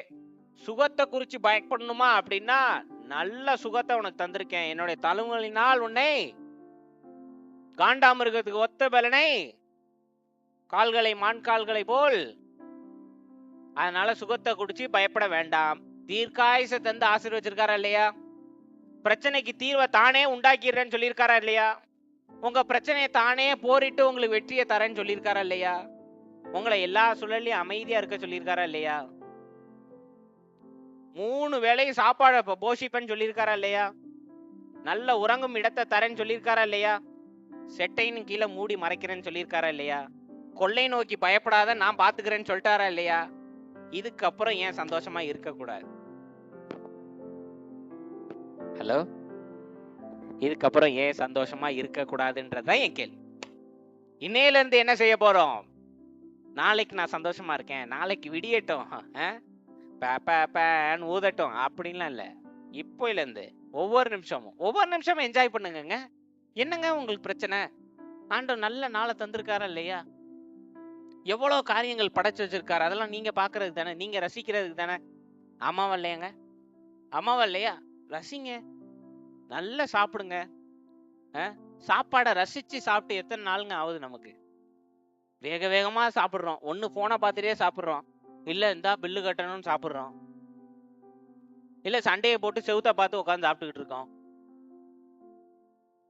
சுகத்தை குறிச்சு பயப்படணுமா அப்படின்னா நல்ல சுகத்தை உனக்கு தந்திருக்கேன். என்னுடைய தழுவலினால் உன்னை காண்டாமிருகத்துக்கு ஒத்த பலனை கால்களை மான் கால்களை போல், அதனால சுகத்தை குடிச்சு பயப்பட வேண்டாம். தீர்க்காயுசை தந்து ஆசீர்வச்சிருக்காரா இல்லையா? பிரச்சனைக்கு தீர்வை தானே உண்டாக்கிறேன்னு சொல்லியிருக்காரா இல்லையா? உங்க பிரச்சனையை தானே போரிட்டு உங்களுக்கு வெற்றியை தரேன்னு சொல்லியிருக்காரா இல்லையா? உங்களை எல்லா சூழலையும் அமைதியா இருக்க சொல்லியிருக்காரா இல்லையா? 3 வேளையும் சாப்பாடு போஷிப்பேன்னு சொல்லியிருக்காரா இல்லையா? நல்ல உறங்கும் இடத்தை தரேன்னு சொல்லியிருக்காரா இல்லையா? செட்டைன்னு கீழே மூடி மறைக்கிறேன்னு சொல்லியிருக்காரா இல்லையா? கொள்ளை நோக்கி பயப்படாத நான் பாத்துக்கிறேன்னு சொல்லிட்டாரா இல்லையா? இதுக்கப்புறம் ஏன் சந்தோஷமா இருக்க கூடாது? ஹலோ, இதுக்கப்புறம் ஏன் சந்தோஷமா இருக்க கூடாதுன்றதுதான் என் கேள்வி. இன்னையில இருந்து என்ன செய்ய போறோம்? நாளைக்கு நான் சந்தோஷமா இருக்கேன், நாளைக்கு விடியட்டும், ஊதட்டும் அப்படின்லாம் இல்ல. இப்போல இருந்து ஒவ்வொரு நிமிஷமும் என்ஜாய் பண்ணுங்க. என்னங்க உங்களுக்கு பிரச்சனை? ஆண்டவர் நல்ல நாளை தந்திருக்காரா இல்லையா? எவ்வளவு காரியங்கள் படைச்சு வச்சிருக்காரு, அதெல்லாம் நீங்க பாக்குறதுக்கு தானே, நீங்க ரசிக்கிறதுக்கு தானே. ஆமாவா இல்லையாங்க? ஆமாவா இல்லையா? ரசிங்க, நல்லா சாப்பிடுங்க. சாப்பாடை ரசிச்சு சாப்பிட்டு எத்தனை நாளுங்க ஆகுது நமக்கு? வேக வேகமா சாப்பிடுறோம். ஒண்ணு போனை பார்த்துட்டே சாப்பிடுறோம், இல்ல இந்தா பில்லு கட்டணும்னு சாப்பிடுறோம், இல்ல சண்டையை போட்டு செவுத்த பார்த்து உட்காந்து சாப்பிட்டுக்கிட்டு இருக்கோம்.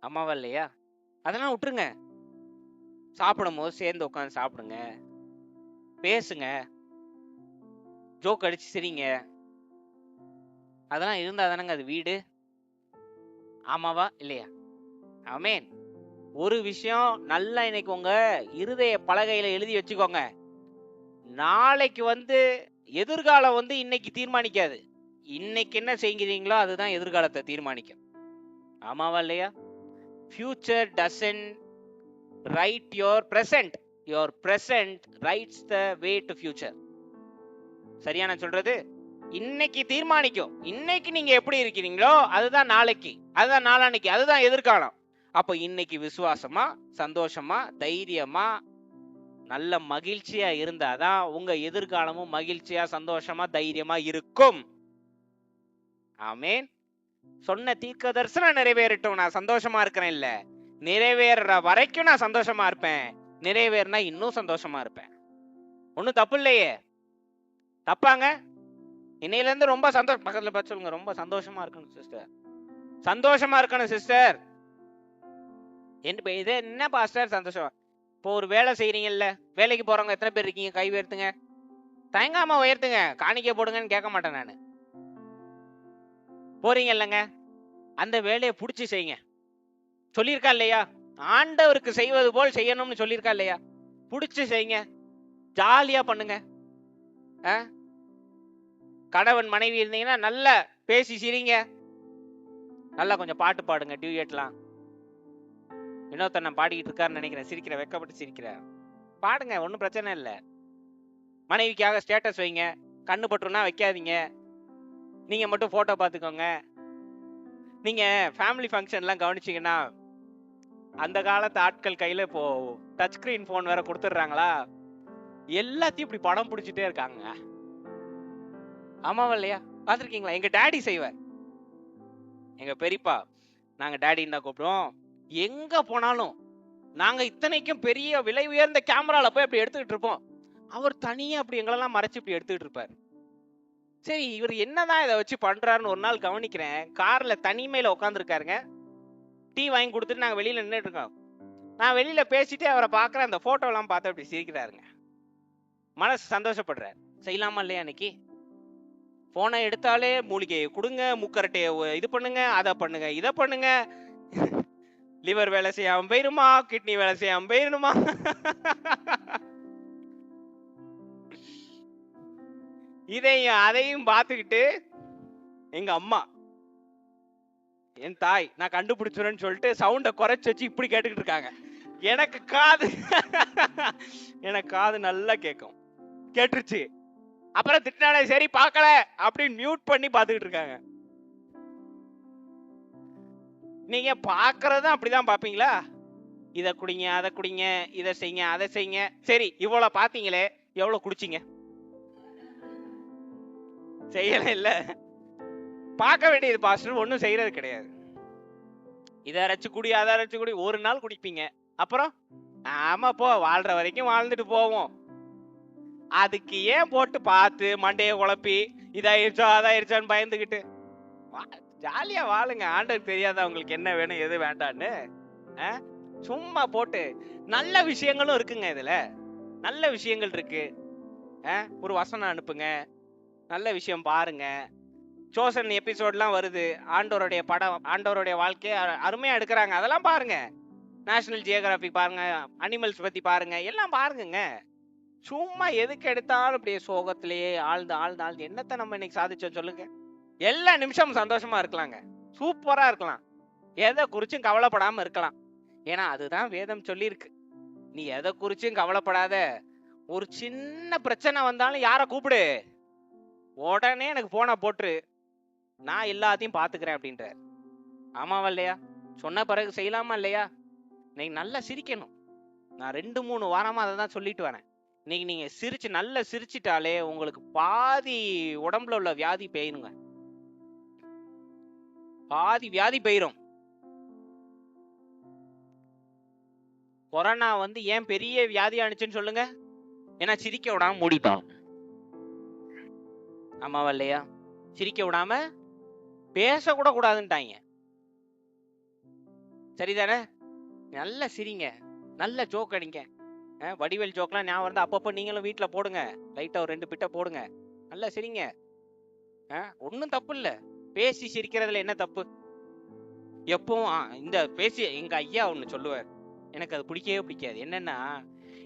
ஆமாவா இல்லையா? அதெல்லாம் விட்டுருங்க. சாப்பிடும் போது சேர்ந்து உட்காந்து சாப்பிடுங்க, பேசுங்க, ஜோக் அடிச்சு சிரிங்க. அதெல்லாம் இருந்தா தானங்க அது வீடு. ஆமாவா இல்லையா? ஆமேன். ஒரு விஷயம் நல்லா இன்னைக்கு உங்க இருதய பலகையில எழுதி வச்சுக்கோங்க. நாளைக்கு எதிர்காலம் இன்னைக்கு தீர்மானிக்காது. இன்னைக்கு என்ன செய்கிறீங்களோ அதுதான் எதிர்காலத்தை தீர்மானிக்கும். ஆமாவா இல்லையா? Future doesn't right your present, your present rights the way to future. சரியா நான் சொல்றது? இன்னைக்கு தீர்மானிக்கும். இன்னைக்கு நீங்க எப்படி இருக்கிறீங்களோ அதுதான் நாளைக்கு, அதுதான் நாளான்னைக்கு, அதுதான் எதிர்காலம். அப்போ இன்னைக்கு விசுவாசமா, சந்தோஷமா, தைரியமா, நல்ல மகிழ்ச்சியா இருந்தாதான் உங்க எதிர்காலமும் மகிழ்ச்சியா, சந்தோஷமா, தைரியமா இருக்கும். ஆமேன். சொன்ன தீர்க்க தரிசனம் நிறைவேறட்டும். நான் சந்தோஷமா இருக்கிறேன் இல்ல, நிறைவேற வரைக்கும் நான் சந்தோஷமா இருப்பேன். நிறைவேறினா இன்னும் சந்தோஷமா இருப்பேன். ஒன்னும் தப்பு இல்லையே. தப்பாங்க? இன்னையில இருந்து ரொம்ப சந்தோஷம். பக்கத்துல பார்த்து சொல்லுங்க, ரொம்ப சந்தோஷமா இருக்கணும் சிஸ்டர், சந்தோஷமா இருக்கணும் சிஸ்டர். இது என்ன பாஸ்டர் சந்தோஷம்? இப்போ ஒரு வேலை செய்யறீங்கல்ல, வேலைக்கு போறவங்க எத்தனை பேர் இருக்கீங்க? கை உயர்த்துங்க, தயங்காம உயர்த்துங்க. காணிக்கை போடுங்கன்னு கேட்க மாட்டேன் நானு. போறீங்க இல்லைங்க, அந்த வேலையை புடிச்சு செய்யுங்க. சொல்லியிருக்கா இல்லையா? ஆண்டவருக்கு செய்வது போல் செய்யணும்னு சொல்லியிருக்கா இல்லையா? புடிச்சு செய்யுங்க, ஜாலியா பண்ணுங்க. கணவன் மனைவி இருந்தீங்கன்னா நல்லா பேசி சிரிங்க, நல்லா கொஞ்சம் பாட்டு பாடுங்க, டியூயட்லாம். இன்னொருத்தன் நான் பாடிக்கிட்டு இருக்காருன்னு நினைக்கிறேன், சிரிக்கிற, வெக்கப்பட்டு சிரிக்கிற, பாடுங்க, ஒன்றும் பிரச்சனை இல்லை. மனைவிக்காக ஸ்டேட்டஸ் வைங்க, கண்ணு பட்டுருன்னா வைக்காதீங்க, நீங்க மட்டும் போட்டோ பார்த்துக்கோங்க. நீங்க ஃபேமிலி ஃபங்க்ஷன்லாம் கவனிச்சிங்கன்னா அந்த காலத்து ஆட்கள் கையில இப்போ டச் ஸ்கிரீன் போன் வேற கொடுத்துட்றாங்களா, எல்லாத்தையும் இப்படி படம் பிடிச்சிட்டே இருக்காங்க. ஆமாவா இல்லையா? பார்த்துருக்கீங்களா? எங்க டாடி செய்வார். எங்க பெரியப்பா, நாங்க டேடின்னு தான் கூப்பிடுவோம். எங்க போனாலும் நாங்க இத்தனைக்கும் பெரிய விலை உயர்ந்த கேமரால போய் அப்படி எடுத்துக்கிட்டு இருப்போம். அவர் தனியா அப்படி எங்களெல்லாம் மறைச்சு இப்படி எடுத்துக்கிட்டு இருப்பாரு. சரி, இவர் என்னதான் இதை வச்சு பண்றாருன்னு ஒரு நாள் கவனிக்கிறேன். கார்ல தனிமையில உட்காந்துருக்காருங்க. டீ வாங்கி கொடுத்துட்டு நாங்க வெளியில நின்றுட்டு இருக்கோம். நான் வெளியில பேசிட்டு அவரை பார்க்குறேன். அந்த போட்டோ எல்லாம் பார்த்து அப்படி சிரிக்கிறாருங்க. மனசு சந்தோஷப்படுறாரு. செய்யலாமா இல்லையா? அன்னைக்கு போனை எடுத்தாலே மூலிகையை கொடுங்க, முக்கரட்டையை இது பண்ணுங்க, அதை பண்ணுங்க, இதை பண்ணுங்க. லிவர் வேலை செய்யாம போயிருமா, கிட்னி வேலை செய்யாம போயிருமா. இதையும் அதையும் பார்த்துக்கிட்டு எங்க அம்மா, என் தாய், நான் கண்டுபிடிச்சுறேன்னு சொல்லிட்டு சவுண்டை குறைச்சு வச்சு இப்படி கேட்டுக்கிட்டு இருக்காங்க. எனக்கு காது நல்லா கேட்கும். கேட்டுருச்சு. அப்புறம் திட்டினாலே சரி பார்க்கல அப்படின்னு மியூட் பண்ணி பார்த்துக்கிட்டு இருக்காங்க. நீங்க பாக்குறதும் அப்படிதான் பாப்பீங்களா? இதை குடிங்க, அதை குடிங்க, இதை செய்யுங்க, அதை செய்யுங்க. சரி, இவ்வளவு பாத்தீங்களே, எவ்வளவு குடிச்சிங்க? செய்யல இல்ல. பார்க்க வேண்டியது பாஸ்டர், ஒன்னும் செய்யறது கிடையாது. இதை அரைச்சு குடி, அதை அரைச்சு குடி, ஒரு நாள் குடிப்பீங்க. அப்புறம் ஆமா போ, வாழ்ற வரைக்கும் வாழ்ந்துட்டு போவோம். அதுக்கு ஏன் போட்டு பார்த்து மண்டையை குழப்பி இதாயிருச்சோ அதாயிருச்சான்னு பயந்துகிட்டு ஜாலியா வாழுங்க. ஆண்டருக்கு தெரியாதா உங்களுக்கு என்ன வேணும் எது வேண்டான்னு? சும்மா போட்டு நல்ல விஷயங்களும் இருக்குங்க. இதுல நல்ல விஷயங்கள் இருக்கு. ஒரு வசனம் அனுப்புங்க, நல்ல விஷயம் பாருங்க. சோசன் எபிசோட்லாம் வருது, ஆண்டவருடைய படம், ஆண்டவருடைய வாழ்க்கையை அருமையா எடுக்கிறாங்க. அதெல்லாம் பாருங்க. நேஷனல் ஜியோகிராபிக் பாருங்க, அனிமல்ஸ் பத்தி பாருங்க, எல்லாம் பாருங்க. சும்மா எதுக்கு எடுத்தாலும் அப்படியே சோகத்திலேயே ஆழ்ந்து ஆழ்ந்து ஆழ்ந்து என்னத்தை நம்ம இன்னைக்கு சாதிச்சோம் சொல்லுங்க? எல்லா நிமிஷமும் சந்தோஷமா இருக்கலாங்க, சூப்பரா இருக்கலாம், எதை குறிச்சும் கவலைப்படாம இருக்கலாம். ஏன்னா அதுதான் வேதம் சொல்லியிருக்கு. நீ எதை குறிச்சும் கவலைப்படாத. ஒரு சின்ன பிரச்சனை வந்தாலும் யாரை கூப்பிடு, உடனே எனக்கு போனா போட்டுரு, நான் எல்லாத்தையும் பாத்துக்கிறேன் அப்படின்ற. ஆமாவா இல்லையா? சொன்ன பிறகு செய்யலாமா இல்லையா? இன்னைக்கு நல்லா சிரிக்கணும். நான் 2-3 வாரமா அதை தான் சொல்லிட்டு வரேன். இன்னைக்கு நீங்க சிரிச்சு நல்லா சிரிச்சிட்டாலே உங்களுக்கு பாதி உடம்புல உள்ள வியாதி போயிருங்க. பாதி வியாதி போயிரும். கொரோனா ஏன் பெரிய வியாதி ஆனிச்சுன்னு சொல்லுங்க? ஏன்னா சிரிக்க விடாம மூடிட்டான். ஆமாவா இல்லையா? சிரிக்க விடாம பேச கூட கூடாதுன்ட்டாங்க. சரிதானே? நல்ல சிரிங்க, நல்ல ஜோக் அடிங்க. வடிவேல் ஜோக்லாம் ஞாபகம் இருந்தா அப்பப்போ நீங்களும் வீட்டில் போடுங்க. லைட்டா ஒரு 2 பிட்ட போடுங்க, நல்லா சிரிங்க. ஒன்றும் தப்பு இல்லை. பேசி சிரிக்கிறதுல என்ன தப்பு? எப்பவும் இந்த பேசி எங்க ஐயா ஒன்று சொல்லுவார், எனக்கு அது பிடிக்கவே பிடிக்காது. என்னன்னா,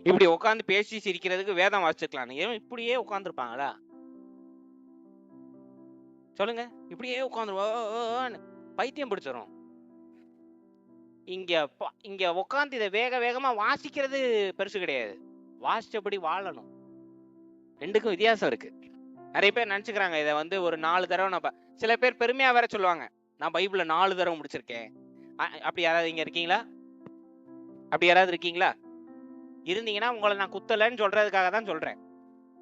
இப்படி உட்காந்து பேசி சிரிக்கிறதுக்கு வேதம் வாசிச்சுக்கலாம். ஏன் இப்படியே உட்காந்துருப்பாங்களா சொல்லுங்க? இப்படியே உட்காந்துருவோம், பைத்தியம் பிடிச்சிரும். இங்க உட்காந்து இதை வேக வேகமா வாசிக்கிறது பெருசு கிடையாது, வாசிச்சபடி வாழணும். ரெண்டுக்கும் வித்தியாசம் இருக்கு. நிறைய பேர் நினைச்சுக்கிறாங்க இதை ஒரு 4 தடவை நான் சில பேர் பெருமையா வேற சொல்லுவாங்க, நான் பைபிள 4 தடவை முடிச்சிருக்கேன். அப்படி யாராவது இங்க இருக்கீங்களா? அப்படி யாராவது இருக்கீங்களா? இருந்தீங்கன்னா உங்களை நான் குத்தலைன்னு சொல்றதுக்காக தான் சொல்றேன்.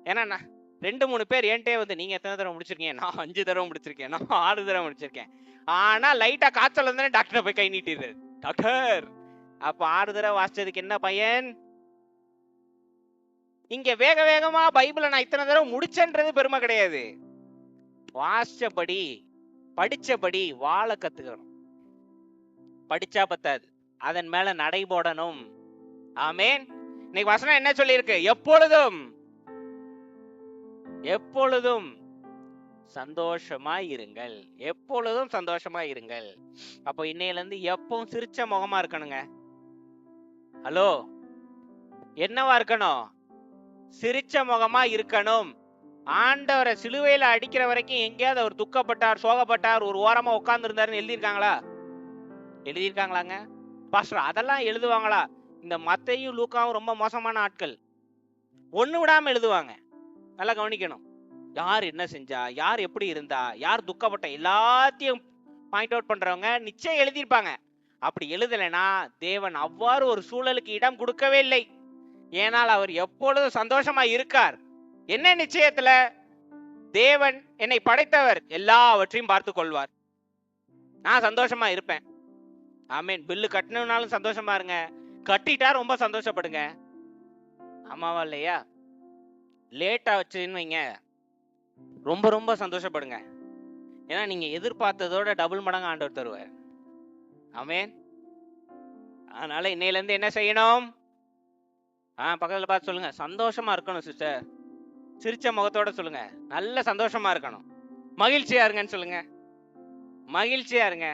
ஏன்னா நான் 2-3 பேர் என்கிட்டே நீங்க எத்தனை தடவை முடிச்சிருக்கீங்க? நான் 5 தடவை முடிச்சிருக்கேன், நான் 6 தடவை முடிச்சிருக்கேன். ஆனா லைட்டா காய்ச்சல் வந்தானே டாக்டரை போய் கை நீட்டிடுறது. டாக்டர், அப்ப 6 தடவை வாசிச்சதுக்கு என்ன பயன்? இங்க வேக வேகமா பைபிளை நான் இத்தனை தடவை முடிச்சேன்றது பெருமை கிடையாது. வாசிச்சபடி படிச்சபடி வாழ கத்துக்கணும். படிச்சா பத்தாது, அதன் மேல நடை போடணும். ஆமேன். இன்னைக்கு வசனம் என்ன சொல்லி இருக்கு? எப்பொழுதும் எப்பொழுதும் சந்தோஷமாய் இருங்கள், எப்பொழுதும் சந்தோஷமாய் இருங்கள். அப்போ இன்னையில இருந்து எப்பவும் சிரிச்ச முகமா இருக்கணுங்க. ஹலோ, என்னவா இருக்கணும்? சிரிச்ச முகமா இருக்கணும். ஆண்டவரை சிலுவையில அடிக்கிற வரைக்கும் எங்கேயாவது அவர் துக்கப்பட்டார், சோகப்பட்டார், ஒரு ஓரமா உட்கார்ந்து இருந்தாருன்னு எழுதியிருக்காங்களா? எழுதியிருக்காங்களாங்க பாஸ்டர்? அதெல்லாம் எழுதுவாங்களா? இந்த மத்தேயும் லூக்காவும் ரொம்ப மோசமான ஆட்கள், ஒண்ணு விடாம எழுதுவாங்க. நல்லா கவனிக்கணும். யார் என்ன செஞ்சா, யார் எப்படி இருந்தா, யார் துக்கப்பட்ட, எல்லாத்தையும் பாயிண்ட் அவுட் பண்றவங்க நிச்சயம் எழுதியிருப்பாங்க. அப்படி எழுதலைன்னா தேவன் அவ்வாறு ஒரு சூழலுக்கு இடம் கொடுக்கவே இல்லை. ஏனால் அவர் எப்பொழுதும் சந்தோஷமா இருக்கார். என்ன நிச்சயத்துல? தேவன் என்னை படைத்தவர் எல்லாவற்றையும் பார்த்து கொள்வார். நான் சந்தோஷமா இருப்பேன். ஆமேன். பில்லு கட்டணும்னாலும் சந்தோஷமா இருங்க, கட்டிட்டா ரொம்ப சந்தோஷப்படுங்க. ஆமாவா இல்லையா? லேட்டா வச்சுன்னு வைங்க, ரொம்ப ரொம்ப சந்தோஷப்படுங்க. ஏன்னா நீங்க எதிர்பார்த்ததோட டபுள் மடங்கு ஆண்டவர் தருவார். ஆமேன். அதனால இன்னையில இருந்து என்ன செய்யணும்? பக்கத்துல பார்த்து சொல்லுங்க, சந்தோஷமா இருக்கணும் சிஸ்டர். சிரிச்ச முகத்தோட சொல்லுங்க, நல்ல சந்தோஷமா இருக்கணும். மகிழ்ச்சியா இருங்கன்னு சொல்லுங்க. மகிழ்ச்சியா இருங்க.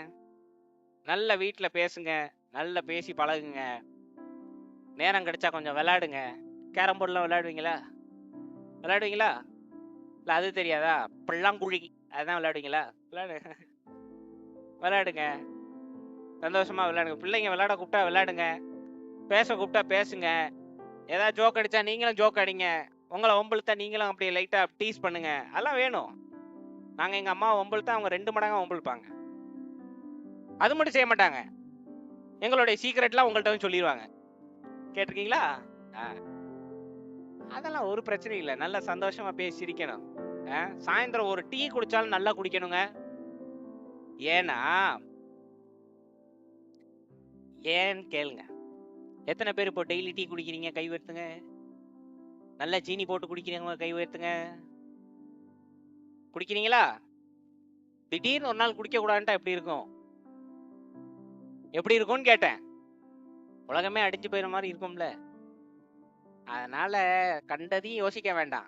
நல்ல வீட்டுல பேசுங்க, நல்ல பேசி பழகுங்க. நேரம் கிடைச்சா கொஞ்சம் விளையாடுங்க. கேரம் போர்டுலாம் விளையாடுவீங்களா? விளையாடுவீங்களா? இல்ல அது தெரியாதா? பல்லாங்குழி அதான் விளையாடுவீங்களா? விளையாடுங்க, சந்தோஷமா விளையாடுங்க. பிள்ளைங்க விளையாட கூப்பிட்டா விளையாடுங்க, பேச கூப்பிட்டா பேசுங்க. ஏதாவது ஜோக் அடிச்சா நீங்களும் ஜோக் அடிங்க. உங்களை ஒம்பளுத்தா நீங்களும் அப்படியே லைட்டா டீஸ் பண்ணுங்க. அதெல்லாம் வேணும். நாங்க எங்க அம்மா ஒம்பளுத்தா அவங்க 2 மடங்கா ஒம்பளுப்பாங்க. அது மட்டும் செய்ய மாட்டாங்க, எங்களுடைய சீக்ரெட்லாம் உங்கள்கிட்ட வந்து சொல்லிடுவாங்க. கேட்டிருக்கீங்களா? அதெல்லாம் ஒரு பிரச்சனை இல்லை. நல்ல சந்தோஷமா பேசி சிரிக்கணும். சாயந்தரம் ஒரு டீ குடிச்சாலும் நல்லா குடிக்கணுங்க. ஏன்னா ஏன்னு கேளுங்க. எத்தனை பேர் இப்போ டெய்லி டீ குடிக்கிறீங்க? கை உயர்த்துங்க. நல்ல சீனி போட்டு குடிக்கிறீங்க, கை உயர்த்துங்க. குடிக்கிறீங்களா? திடீர்னு ஒரு நாள் குடிக்க கூடாதுன்ட்டா எப்படி இருக்கும்? எப்படி இருக்கும்னு கேட்டேன். உலகமே அடிஞ்சு போயிற மாதிரி இருக்கும்ல. அதனால கண்டதையும் யோசிக்க வேண்டாம்.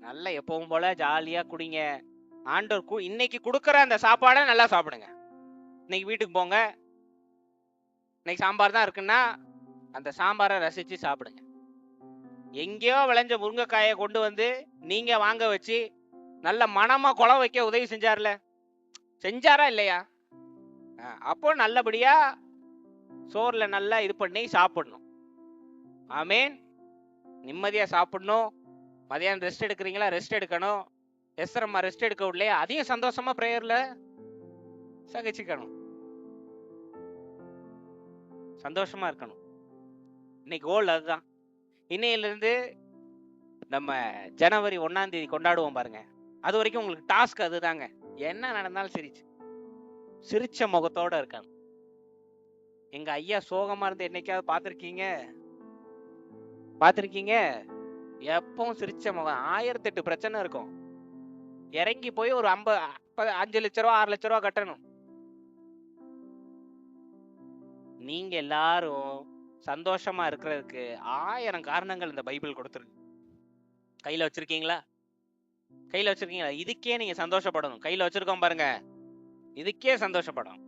நல்லா எப்பவும் போல ஜாலியா குடிங்க. ஆண்டவர் இன்னைக்கு கொடுக்குற அந்த சாப்பாடை நல்லா சாப்பிடுங்க. இன்னைக்கு வீட்டுக்கு போங்க, இன்னைக்கு சாம்பார் தான் இருக்குன்னா அந்த சாம்பாரை ரசிச்சு சாப்பிடுங்க. எங்கேயோ விளைஞ்ச முருங்கைக்காயை கொண்டு வந்து நீங்க வாங்க வச்சு நல்ல மனமா குழம்பு வைக்க உதவி செஞ்சார்ல, செஞ்சாரா இல்லையா? அப்போ நல்லபடியா சோறுல நல்லா இது பண்ணி சாப்பிடணும். ஆமேன். நிம்மதியா சாப்பிடணும். மதியானம் ரெஸ்ட் எடுக்கிறீங்களா? ரெஸ்ட் எடுக்கணும். எஸ்ரம்மா ரெஸ்ட் எடுக்க விடலையா? அதையும் சந்தோஷமா பிரேயர்ல சகிச்சுக்கணும். சந்தோஷமா இருக்கணும். இன்னைக்கு கோல் அதுதான். இன்னையிலிருந்து நம்ம ஜனவரி 1ஆம் தேதி கொண்டாடுவோம் பாருங்க. அது வரைக்கும் உங்களுக்கு டாஸ்க் அதுதாங்க. என்ன நடந்தாலும் சிரிச்ச முகத்தோட இருக்கணும். எங்க ஐயா சோகமா இருந்து என்னைக்காவது பாத்திருக்கீங்க? எப்பவும் சிரிச்ச முகம். 1008 பிரச்சனை இருக்கும். இறங்கி போய் ஒரு 5 லட்ச ரூபா 6 லட்ச ரூபா கட்டணும். நீங்க எல்லாரும் சந்தோஷமா இருக்கிறதுக்கு 1000 காரணங்கள் இந்த பைபிள் கொடுத்துருக்கு. கையில வச்சிருக்கீங்களா? இதுக்கே நீங்க சந்தோஷப்படணும். கையில வச்சிருக்கோம் பாருங்க, இதுக்கே சந்தோஷப்படணும்.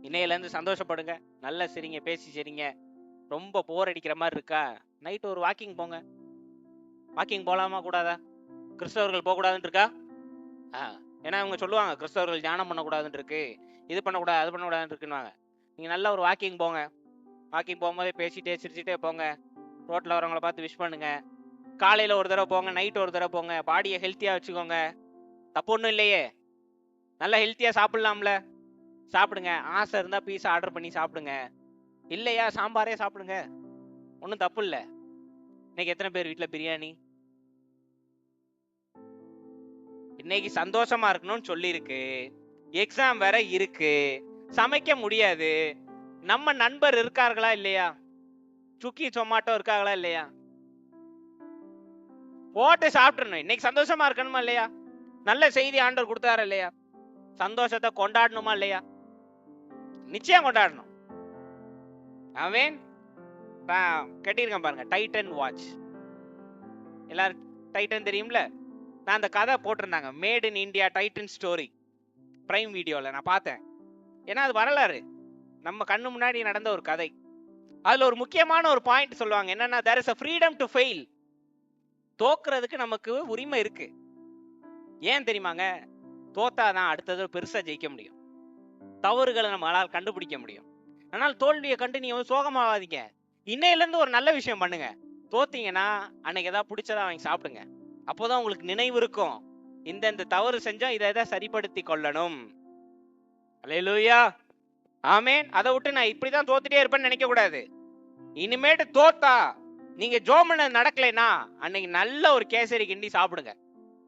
இன்னையில இருந்து சந்தோஷப்படுங்க. நல்லா சிரிங்க, பேசி சிரிங்க. ரொம்ப போர் அடிக்கிற மாதிரி இருக்கா? நைட் ஒரு வாக்கிங் போங்க. வாக்கிங் போலாமா கூடாதா? கிறிஸ்தவர்கள் போக கூடாதுன்னு இருக்கா? ஏன்னா அவங்க சொல்லுவாங்க கிறிஸ்தவர்கள் தியானம் பண்ணக்கூடாதுன்னு இருக்கு, இது பண்ணக்கூடாது, அது பண்ணக்கூடாதுன்னு இருக்குன்னு. நீங்க நல்லா ஒரு வாக்கிங் போங்க. வாக்கிங் போகும்போதே பேசிட்டே சிரிச்சுட்டே போங்க. ரோட்ல வரவங்களை பார்த்து விஷ் பண்ணுங்க. காலையில ஒரு தடவை போங்க, நைட் ஒரு தடவை போங்க. பாடியை ஹெல்த்தியா வச்சுக்கோங்க. தப்பு ஒன்றும் இல்லையே. நல்லா ஹெல்த்தியா சாப்பிடலாம்ல, சாப்பிடுங்க. ஆசை இருந்தா பீஸா ஆர்டர் பண்ணி சாப்பிடுங்க. இல்லையா சாம்பாரே சாப்பிடுங்க, ஒன்றும் தப்பு இல்லை. இன்னைக்கு எத்தனை பேர் வீட்டில் பிரியாணி? இன்னைக்கு சந்தோஷமா இருக்கணும்னு சொல்லியிருக்கு. எக்ஸாம் வேற இருக்கு, சமைக்க முடியாது. நம்ம நண்பர் இருக்கார்களா இல்லையா? சுக்கி சொமாட்டோ இருக்காங்களா இல்லையா? போட்டு சாப்பிட்டுறணும். இன்னைக்கு சந்தோஷமா இருக்கணுமா இல்லையா? நல்ல செய்தி ஆண்டவர் கொடுத்தாரா இல்லையா? சந்தோஷத்தை கொண்டாடணுமா இல்லையா? நிச்சயம் கொண்டாடணும். ஆமென். கட்டியிருக்கேன் பாருங்க, டைட்டன் வாட்ச். எல்லாரும் டைட்டன் தெரியும்ல? நான் அந்த கதை போட்டிருந்தாங்க, made in India Titan story, prime வீடியோல நான் பார்த்தேன். ஏன்னா அது வரலாறு, நம்ம கண்ணு முன்னாடி நடந்த ஒரு கதை. அதுல ஒரு முக்கியமான ஒரு பாயிண்ட் சொல்லுவாங்க. என்னன்னா, there is a freedom to fail. தோக்குறதுக்கு நமக்கு உரிமை இருக்கு. ஏன் தெரியுமாங்க? தோத்தாதான் அடுத்தது பெருசா ஜெயிக்க முடியும். தவறுகளை நம்மளால் கண்டுபிடிக்க முடியும். ஆனால் தோல்வியை கண்டு நீங்க சோகமாவாதீங்க. இன்னையில இருந்து ஒரு நல்ல விஷயம் பண்ணுங்க. தோத்தீங்கன்னா அன்னைக்கு ஏதாவது பிடிச்சதா வாங்கி சாப்பிடுங்க. அப்போதான் உங்களுக்கு நினைவு இருக்கும், இந்த தவறு செஞ்சோம், இதை சரிப்படுத்தி கொள்ளணும். அல்லேலூயா, ஆமேன். அதை விட்டு நான் இப்படிதான் தோத்துட்டே இருப்பேன்னு நினைக்க கூடாது. இனிமேட்டு தோத்தா நீங்க ஜோமன நடக்கலைன்னா அன்னைக்கு நல்ல ஒரு கேசரி கிண்டி சாப்பிடுங்க.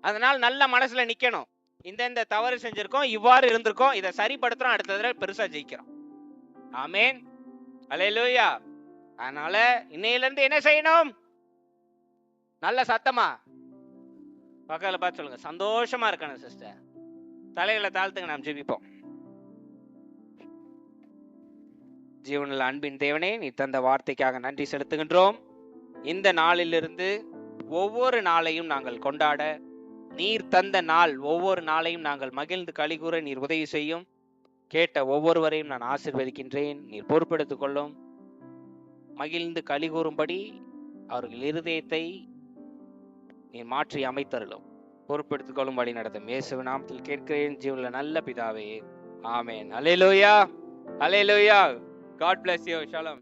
அதனால நல்ல மனசுல நிக்கணும். இந்த தவறு செஞ்சிருக்கோம், இவ்வாறு இருந்திருக்கோம், இதை சரிப்படுத்துறோம், அடுத்த தடவை பெருசா ஜெயிக்கிறோம். ஆமென், அல்லேலூயா. அதனால இன்னையில இருந்து என்ன செய்யணும்? நல்ல சத்தமா பக்கத்துல பார்த்து சொல்லுங்க, சந்தோஷமா இருக்கணும் சிஸ்டர். தலைகளை தாழ்த்துங்க, நாம் ஜெபிப்போம். ஜீவனில் அன்பின் தேவனே, நீ தந்த வார்த்தைக்காக நன்றி செலுத்துகின்றோம். இந்த நாளிலிருந்து ஒவ்வொரு நாளையும் நாங்கள் கொண்டாட, நீர் தந்த நாள் ஒவ்வொரு நாளையும் நாங்கள் மகிழ்ந்து களிகூற நீர் உதவி செய்யும். கேட்ட ஒவ்வொருவரையும் நான் ஆசீர்வதிக்கின்றேன். நீர் பொறுப்பெடுத்துக் கொள்ளும். மகிழ்ந்து களிகூறும்படி அவர்கள் இருதயத்தை நீர் மாற்றி அமைத்தருளும். பொறுப்பெடுத்துக் கொள்ளும் வழி நடத்தும். இயேசுவின் நாமத்தில் கேட்கிறேன் ஜீவனில் நல்ல பிதாவே, ஆமென். அல்லேலூயா, அல்லேலூயா. God bless you. Shalom.